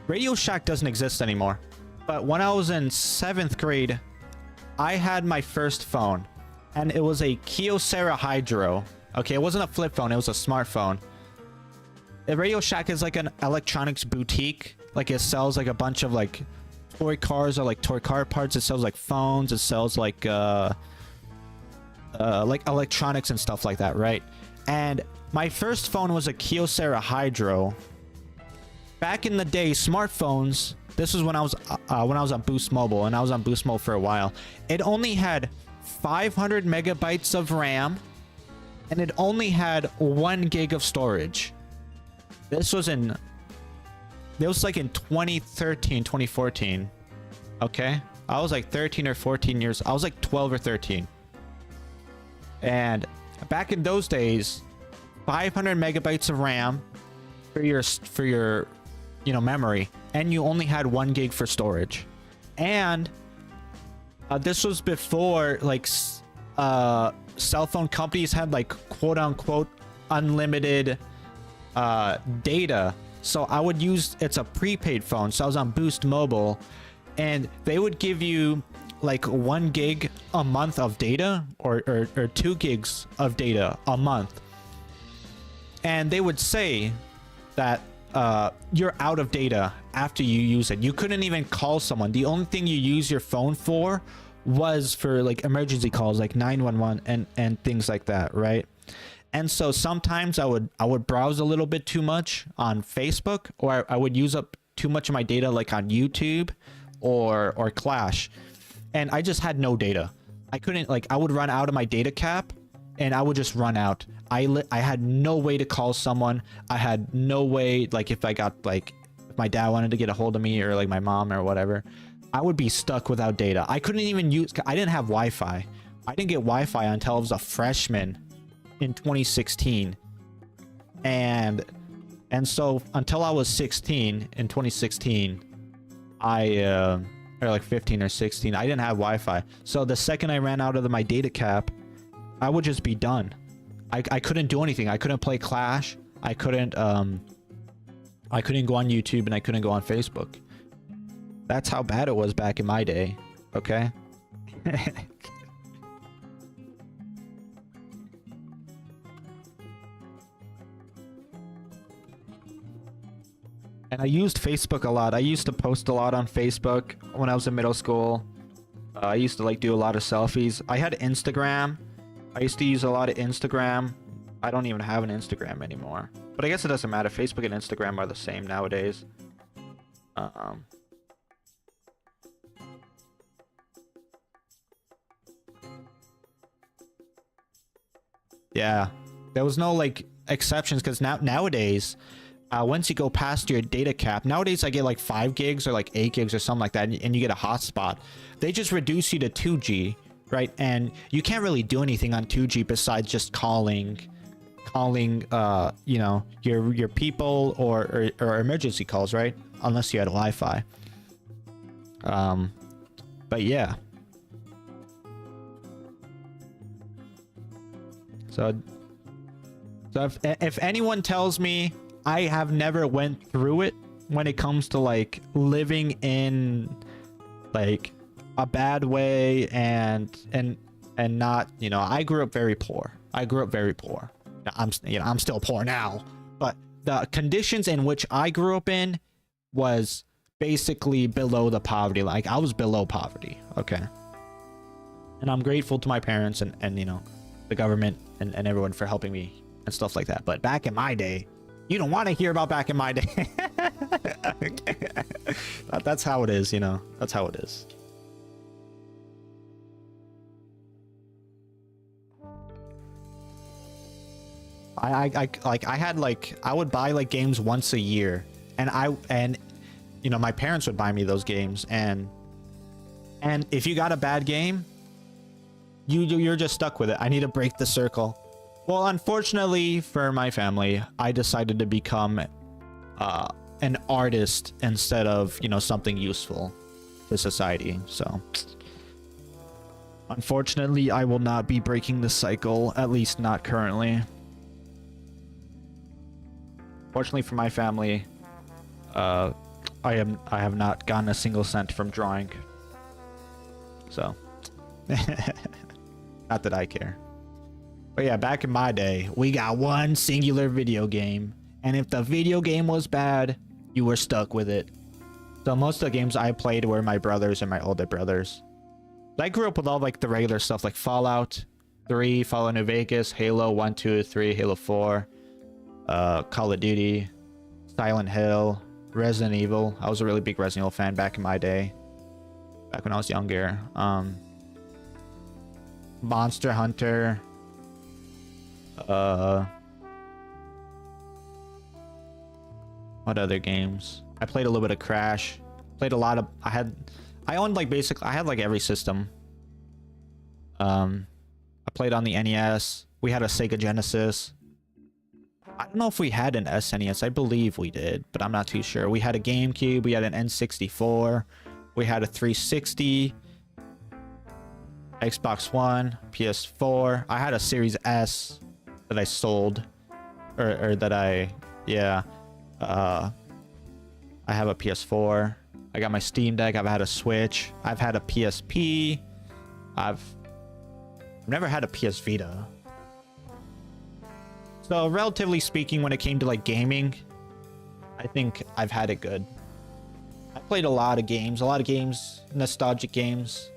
Radio Shack doesn't exist anymore. But when I was in 7th grade, I had my first phone. And it was a Kyocera Hydro. Okay, it wasn't a flip phone, it was a smartphone. The Radio Shack is like an electronics boutique. Like it sells like a bunch of like toy cars or like toy car parts. It sells like phones. It sells like electronics and stuff like that, right? And my first phone was a Kyocera Hydro. Back in the day, smartphones, this was when I was on Boost Mobile, and I was on Boost Mobile for a while. It only had 500 megabytes of RAM, and it only had 1 gig of storage. This was like in 2013, 2014. Okay? I was like 13 or 14 years. I was like 12 or 13. And back in those days, 500 megabytes of RAM for your memory, and you only had 1 gig for storage. And this was before like cell phone companies had like quote unquote unlimited data. So I would use, it's a prepaid phone, so I was on Boost Mobile, and they would give you like 1 gig a month of data, or 2 gigs of data a month. And they would say that you're out of data after you use it. You couldn't even call someone. The only thing you use your phone for was for like emergency calls, like 911 and things like that, right? And so sometimes I would browse a little bit too much on Facebook, or I would use up too much of my data like on YouTube or Clash, and I just had no data. I couldn't, like, I would run out of my data cap, and I would just run out. I had no way to call someone. I had no way, like, if I got, like, if my dad wanted to get a hold of me, or like my mom or whatever, I would be stuck without data. I couldn't even use, I didn't have Wi-Fi. I didn't get Wi-Fi until I was a freshman in 2016. And so until I was 16 in 2016, or like 15 or 16, I didn't have Wi-Fi. So the second I ran out of my data cap, I would just be done. I couldn't do anything. I couldn't play Clash. I couldn't I couldn't go on YouTube and I couldn't go on Facebook. That's how bad it was back in my day. Okay. And I used Facebook a lot. I used to post a lot on Facebook when I was in middle school. I used to like do a lot of selfies. I had Instagram. I used to use a lot of Instagram. I don't even have an Instagram anymore. But I guess it doesn't matter. Facebook and Instagram are the same nowadays. Yeah. There was no like exceptions because nowadays, once you go past your data cap, nowadays I get like 5 gigs or like 8 gigs or something like that, and you get a hotspot. They just reduce you to 2G, right? And you can't really do anything on 2G besides just calling you know, your people or emergency calls, right? Unless you had Wi-Fi. But yeah. So if anyone tells me I have never went through it when it comes to like living in like a bad way and not, you know, I grew up very poor. I'm still poor now, but the conditions in which I grew up in was basically below the poverty. Like I was below poverty. Okay. And I'm grateful to my parents and you know, the government and everyone for helping me and stuff like that. But back in my day, you don't want to hear about back in my day. That's how it is, you know. That's how it is. I would buy like games once a year, and you know, my parents would buy me those games, and if you got a bad game, you're just stuck with it. I need to break the circle. Well, unfortunately for my family, I decided to become an artist instead of, you know, something useful to society. So unfortunately, I will not be breaking the cycle, at least not currently. Fortunately for my family, I have not gotten a single cent from drawing. So not that I care. But yeah, back in my day, we got one singular video game, and if the video game was bad, you were stuck with it. So most of the games I played were my brothers and my older brothers. I grew up with all like the regular stuff like Fallout 3, Fallout New Vegas, Halo 1, 2, 3, Halo 4, Call of Duty, Silent Hill, Resident Evil. I was a really big Resident Evil fan back in my day, back when I was younger. Monster Hunter. What other games? I played a little bit of Crash. Played a lot of. I owned like basically. I had like every system. I played on the NES. We had a Sega Genesis. I don't know if we had an SNES. I believe we did, but I'm not too sure. We had a GameCube. We had an N64. We had a 360. Xbox One, PS4. I had a Series S that I sold, or that I have a PS4. I got my Steam Deck. I've had a Switch. I've had a PSP. I've never had a PS Vita. So relatively speaking, when it came to like gaming, I think I've had it good. I played a lot of games, nostalgic games.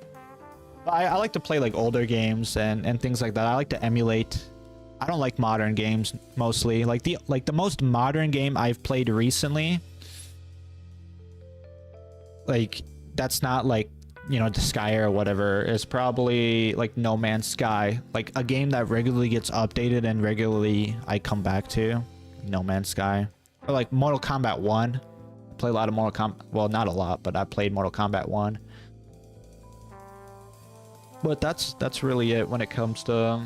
I like to play like older games and things like that. I like to emulate. I don't like modern games mostly. Like the most modern game I've played recently, like that's not like, you know, the Sky or whatever, is probably like No Man's Sky, like a game that regularly gets updated and regularly I come back to. No Man's Sky. Or like Mortal Kombat 1. I play a lot of Mortal Kombat. Well, not a lot, but I played Mortal Kombat 1. But that's really it when it comes to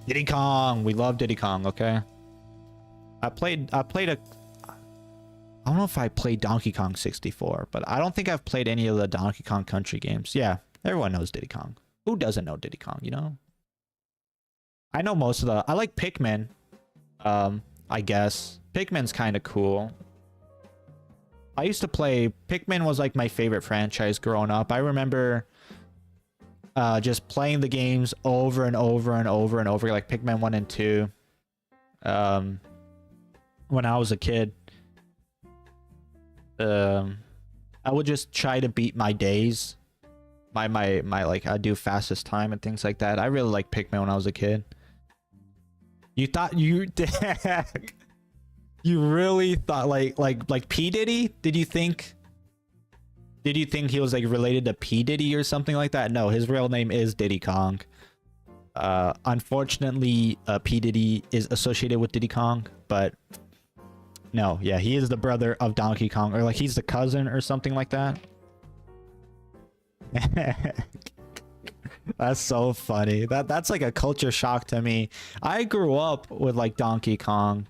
Diddy Kong. We love Diddy Kong, okay? I don't know if I played Donkey Kong 64, but I don't think I've played any of the Donkey Kong Country games. Yeah, everyone knows Diddy Kong. Who doesn't know Diddy Kong, you know? I know most of I like Pikmin. I guess. Pikmin's kind of cool. I used to play... Pikmin was like my favorite franchise growing up. I remember just playing the games over and over and over and over, like Pikmin 1 and 2. When I was a kid. I would just try to beat my days. My like, I do fastest time and things like that. I really liked Pikmin when I was a kid. You thought you... You really thought like P. Diddy? Did you think he was like related to P. Diddy or something like that? No, his real name is Diddy Kong. Unfortunately, P. Diddy is associated with Diddy Kong, but no, yeah, he is the brother of Donkey Kong, or like he's the cousin or something like that. That's so funny. That's like a culture shock to me. I grew up with like Donkey Kong.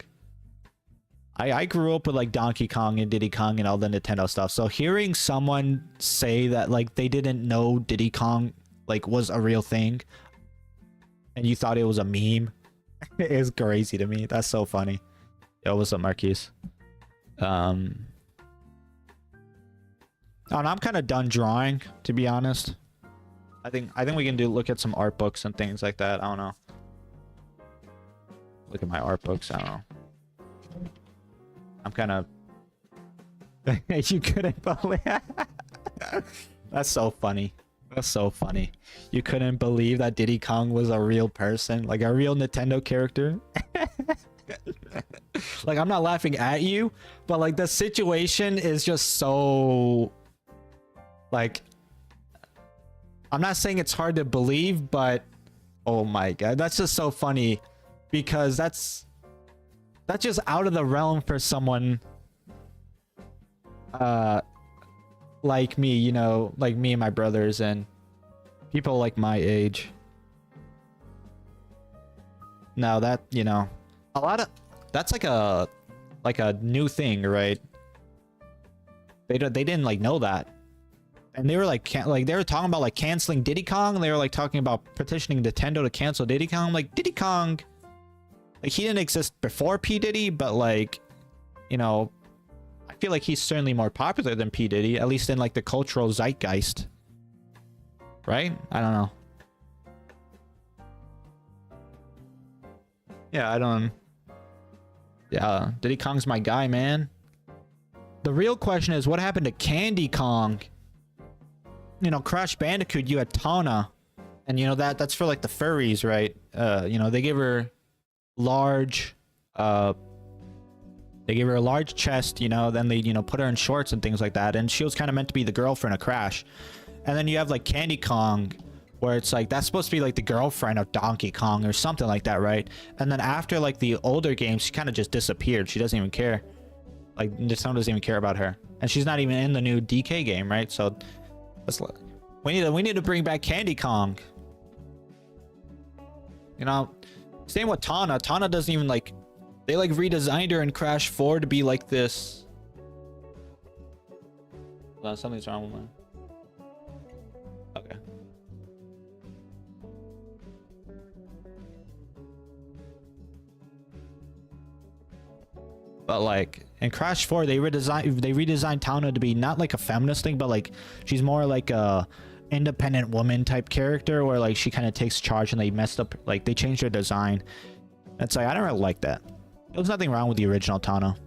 I grew up with like Donkey Kong and Diddy Kong and all the Nintendo stuff. So hearing someone say that like they didn't know Diddy Kong like was a real thing and you thought it was a meme is crazy to me. That's so funny. Yo, what's up, Marquise? And I'm kind of done drawing, to be honest. I think we can look at some art books and things like that. I don't know. Look at my art books. I don't know. I'm kind of... You couldn't believe... That's so funny. That's so funny. You couldn't believe that Diddy Kong was a real person? Like a real Nintendo character? Like, I'm not laughing at you, but like the situation is just so... Like... I'm not saying it's hard to believe, but... Oh my god, that's just so funny. Because that's just out of the realm for someone like me, you know, like me and my brothers and people like my age. Now that, you know, a lot of that's like a new thing, right? They didn't like know that. And they were like they were talking about like canceling Diddy Kong, and they were like talking about petitioning Nintendo to cancel Diddy Kong. Like, Diddy Kong, like, he didn't exist before P. Diddy, but like, you know, I feel like he's certainly more popular than P. Diddy, at least in like the cultural zeitgeist. Right? I don't know. Yeah, I don't... Yeah, Diddy Kong's my guy, man. The real question is, what happened to Candy Kong? You know, Crash Bandicoot, you had Tawna. And you know, that's for like the furries, right? You know, they gave her large a large chest, you know, then they, you know, put her in shorts and things like that, and she was kind of meant to be the girlfriend of Crash. And then you have like Candy Kong, where it's like that's supposed to be like the girlfriend of Donkey Kong or something like that, right? And then after like the older games, she kind of just disappeared. She doesn't even care. Like, Nintendo doesn't even care about her, and she's not even in the new DK game, right? So we need to bring back Candy Kong. You know, same with Tawna. Tawna doesn't even like... They like redesigned her in Crash 4 to be like this. Hold on, something's wrong with mine. Okay. But like in Crash 4, they redesigned Tawna to be not like a feminist thing, but like she's more like a independent woman type character, where like she kind of takes charge, and they messed up, like they changed her design. It's like, I don't really like that. There was nothing wrong with the original Tawna,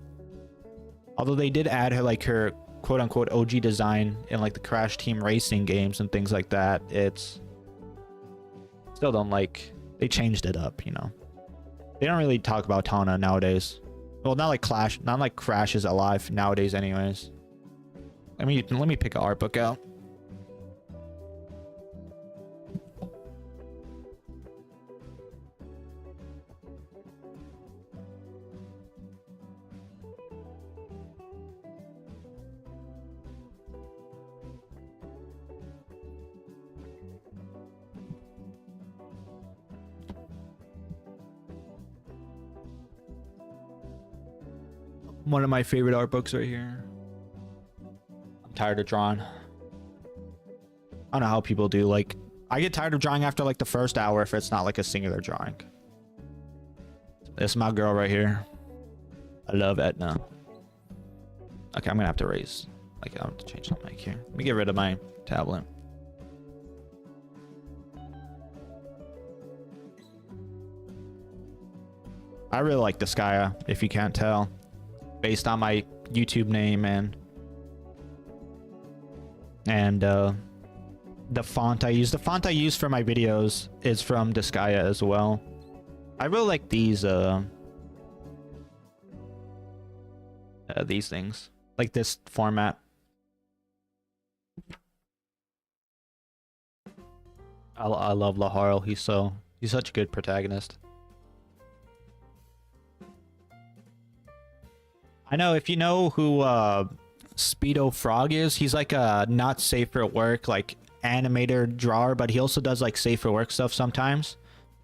although they did add her like her quote unquote OG design in like the Crash Team Racing games and things like that. It's still don't like, they changed it up, you know. They don't really talk about Tawna nowadays. Well, not like Crash is alive nowadays anyways. Let me pick an art book out. One of my favorite art books right here. I'm tired of drawing. I don't know how people do. Like, I get tired of drawing after like the first hour if it's not like a singular drawing. This is my girl right here. I love Etna. Okay, I'm gonna have to raise. Like, I have to change the mic here. Let me get rid of my tablet. I really like Disgaea, if you can't tell, based on my YouTube name and the font I use. The font I use for my videos is from Disgaea as well. I really like these things, like this format. I love Laharl. He's such a good protagonist. I know, if you know who Speedo Frog is, he's like a not safe for work like animator drawer, but he also does like safe for work stuff sometimes.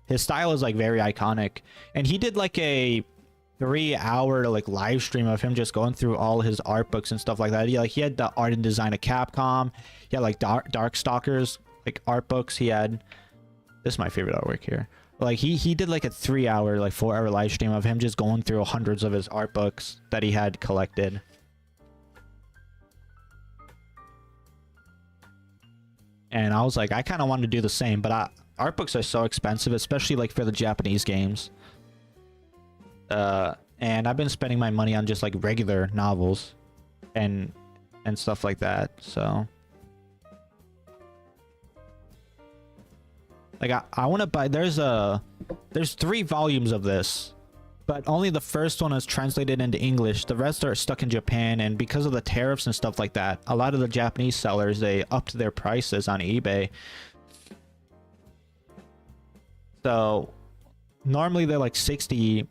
His style is like very iconic, and he did like a 3-hour like live stream of him just going through all his art books and stuff like that. He had the art and design of Capcom. He had like Darkstalkers like art books. He had, this is my favorite artwork here. Like he did like a 3-hour like 4-hour live stream of him just going through hundreds of his art books that he had collected. And I was like, I kind of want to do the same, but art books are so expensive, especially like for the Japanese games. And I've been spending my money on just like regular novels and stuff like that. So like I want to buy, there's 3 volumes of this, but only the first one is translated into English. The rest are stuck in Japan, and because of the tariffs and stuff like that, a lot of the Japanese sellers, they upped their prices on eBay. So normally they're like 50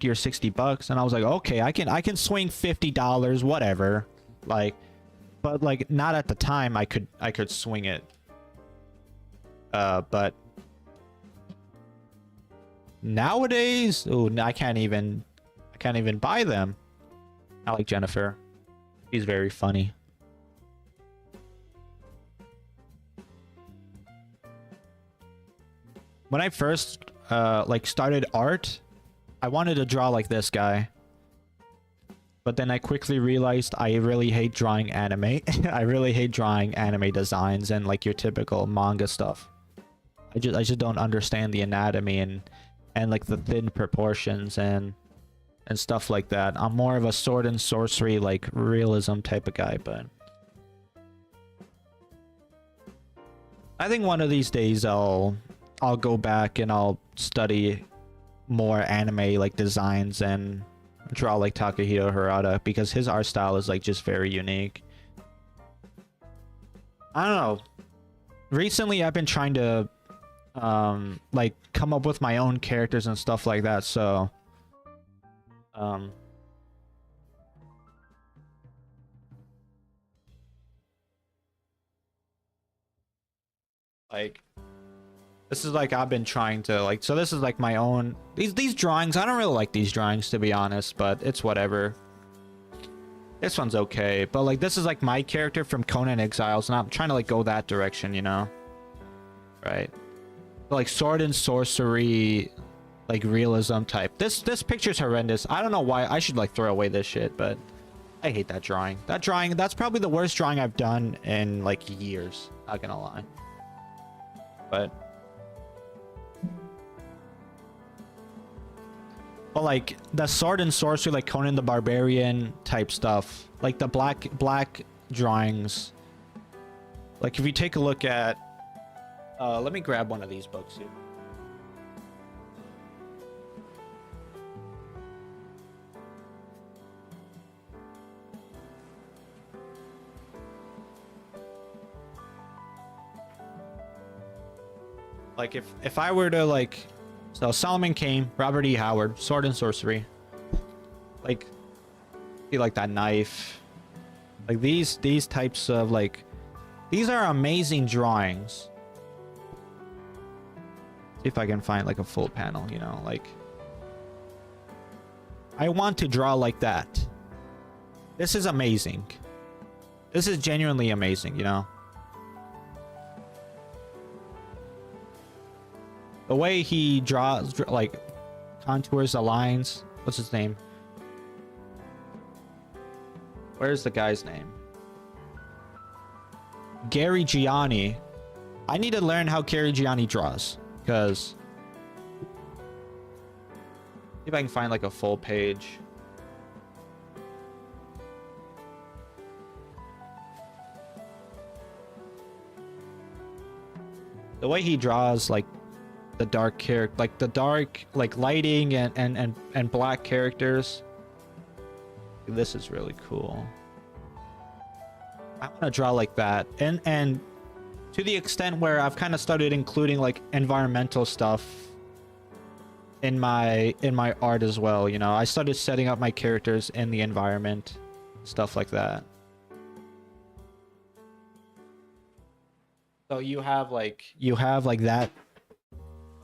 or 60 bucks, and I was like, okay, I can swing $50, whatever. Like, but like not at the time I could swing it. But nowadays, oh, I can't even buy them. I like Jennifer. She's very funny. When I first like started art, I wanted to draw like this guy. But then I quickly realized I really hate drawing anime. I really hate drawing anime designs and like your typical manga stuff. I just don't understand the anatomy and like the thin proportions and stuff like that. I'm more of a sword and sorcery like realism type of guy, but I think one of these days I'll go back and I'll study more anime like designs and draw like Takehito Harada, because his art style is like just very unique. I don't know. Recently I've been trying to like come up with my own characters and stuff like that, so like this is like I've been trying to like, so this is like my own these drawings. I don't really like these drawings, to be honest, but it's whatever. This one's okay, but like this is like my character from Conan Exiles, and I'm trying to like go that direction, you know, right? Like sword and sorcery like realism type. This picture's horrendous. I don't know why. I should like throw away this shit, but I hate that drawing. That's probably the worst drawing I've done in like years, not gonna lie. But like the sword and sorcery like Conan the Barbarian type stuff, like the black drawings, like if you take a look at let me grab one of these books here. Like if I were to like, so Solomon Kane, Robert E. Howard, sword and sorcery, like see like that knife, like these types of like, these are amazing drawings. See if I can find like a full panel, you know, like I want to draw like that. This is amazing. This is genuinely amazing, you know. The way he draws, like, contours the lines. What's his name? Where's the guy's name? Gary Gianni. I need to learn how Gary Gianni draws, because see if I can find like a full page. The way he draws like the dark character, like the dark like lighting and black characters. This is really cool. I want to draw like that, and to the extent where I've kind of started including like environmental stuff in my art as well. You know, I started setting up my characters in the environment, stuff like that. So you have like that.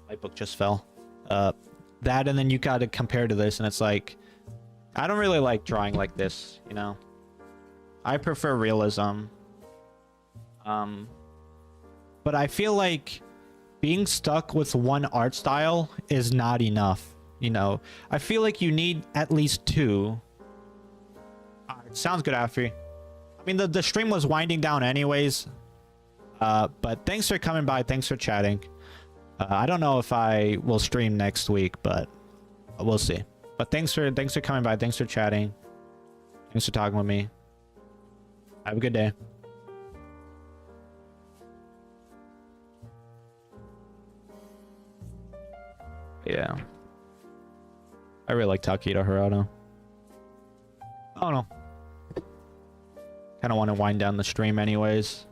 My book just fell. That, and then you got to compare to this, and it's like, I don't really like drawing like this, you know. I prefer realism. But I feel like being stuck with one art style is not enough, you know. I feel like you need at least two. Sounds good, Afi. I mean, the stream was winding down anyways. But thanks for coming by. Thanks for chatting. I don't know if I will stream next week, but we'll see. But thanks for coming by. Thanks for chatting. Thanks for talking with me. Have a good day. Yeah. I really like Takehito Harada. I don't know. Kind of want to wind down the stream anyways.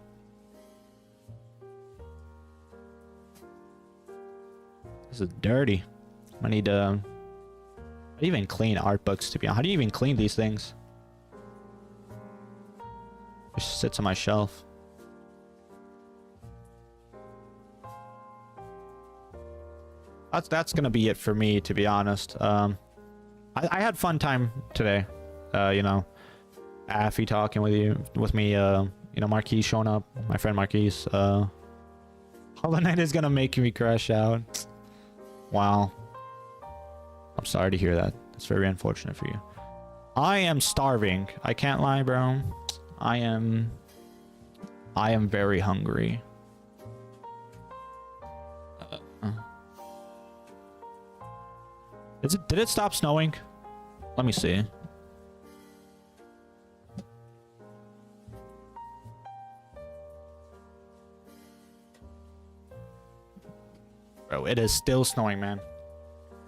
This is dirty. I need to... How do you even clean art books, to be honest? How do you even clean these things? It just sits on my shelf. That's gonna be it for me, to be honest. I had fun time today. You know, Affy talking with me. You know, Marquise showing up. My friend Marquise. Hollow Knight is gonna make me crash out. Wow. I'm sorry to hear that. It's very unfortunate for you. I am starving. I can't lie, bro. I am very hungry. Did it stop snowing? Let me see. Bro, it is still snowing, man.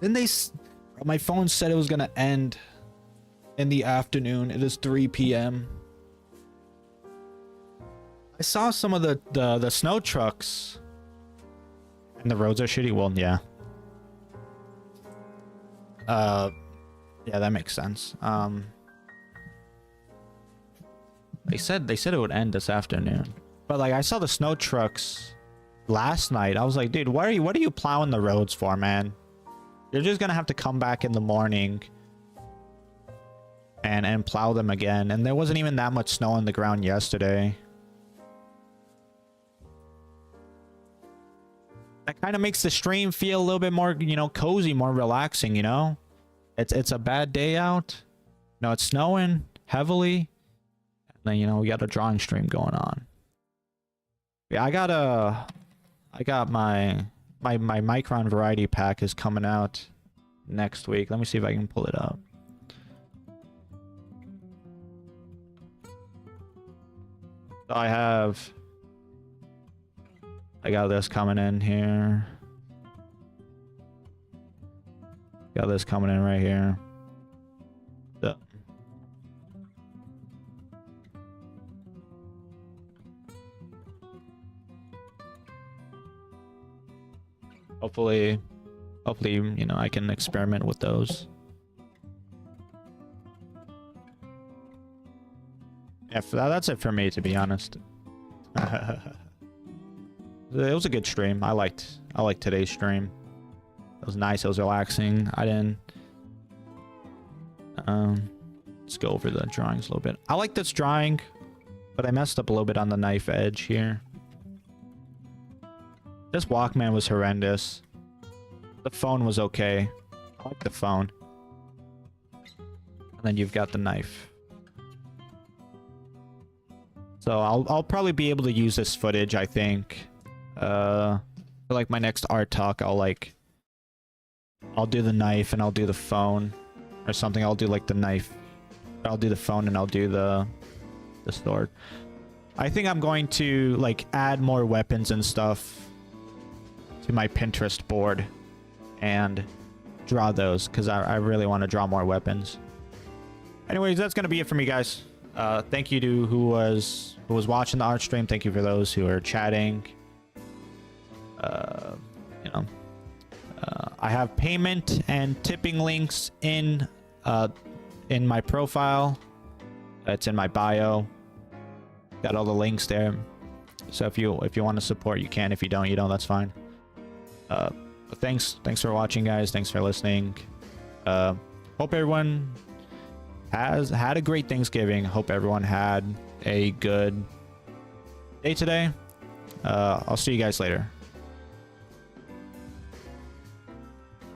Then my phone said it was gonna end in the afternoon. It is 3 p.m. I saw some of the snow trucks, and the roads are shitty. Well, yeah. Yeah, that makes sense. They said it would end this afternoon, but like I saw the snow trucks last night. I was like, dude, what are you plowing the roads for, man? You're just gonna have to come back in the morning and plow them again. And there wasn't even that much snow on the ground yesterday. That kind of makes the stream feel a little bit more, you know, cozy, more relaxing, you know? It's a bad day out. No, it's snowing heavily. And then, you know, we got a drawing stream going on. Yeah, I got my Micron variety pack is coming out next week. Let me see if I can pull it up. So I got this coming in here. Got this coming in right here. So. Hopefully, you know, I can experiment with those. Yeah, that's it for me, to be honest. It was a good stream. I liked today's stream. It was nice. It was relaxing. I didn't. Let's go over the drawings a little bit. I like this drawing, but I messed up a little bit on the knife edge here. This Walkman was horrendous. The phone was okay. I like the phone. And then you've got the knife. So I'll probably be able to use this footage, I think. For like my next art talk, I'll do the knife and I'll do the phone or something. I'll do like the knife, I'll do the phone, and I'll do the sword. I think I'm going to like add more weapons and stuff to my Pinterest board and draw those, because I really want to draw more weapons. Anyways, that's gonna be it for me, guys. Thank you to who was watching the art stream. Thank you for those who are chatting. You know, I have payment and tipping links in my profile. It's in my bio. Got all the links there. So if you want to support, you can. If you don't, you don't. That's fine. But thanks for watching, guys. Thanks for listening. Hope everyone has had a great Thanksgiving. Hope everyone had a good day today. I'll see you guys later.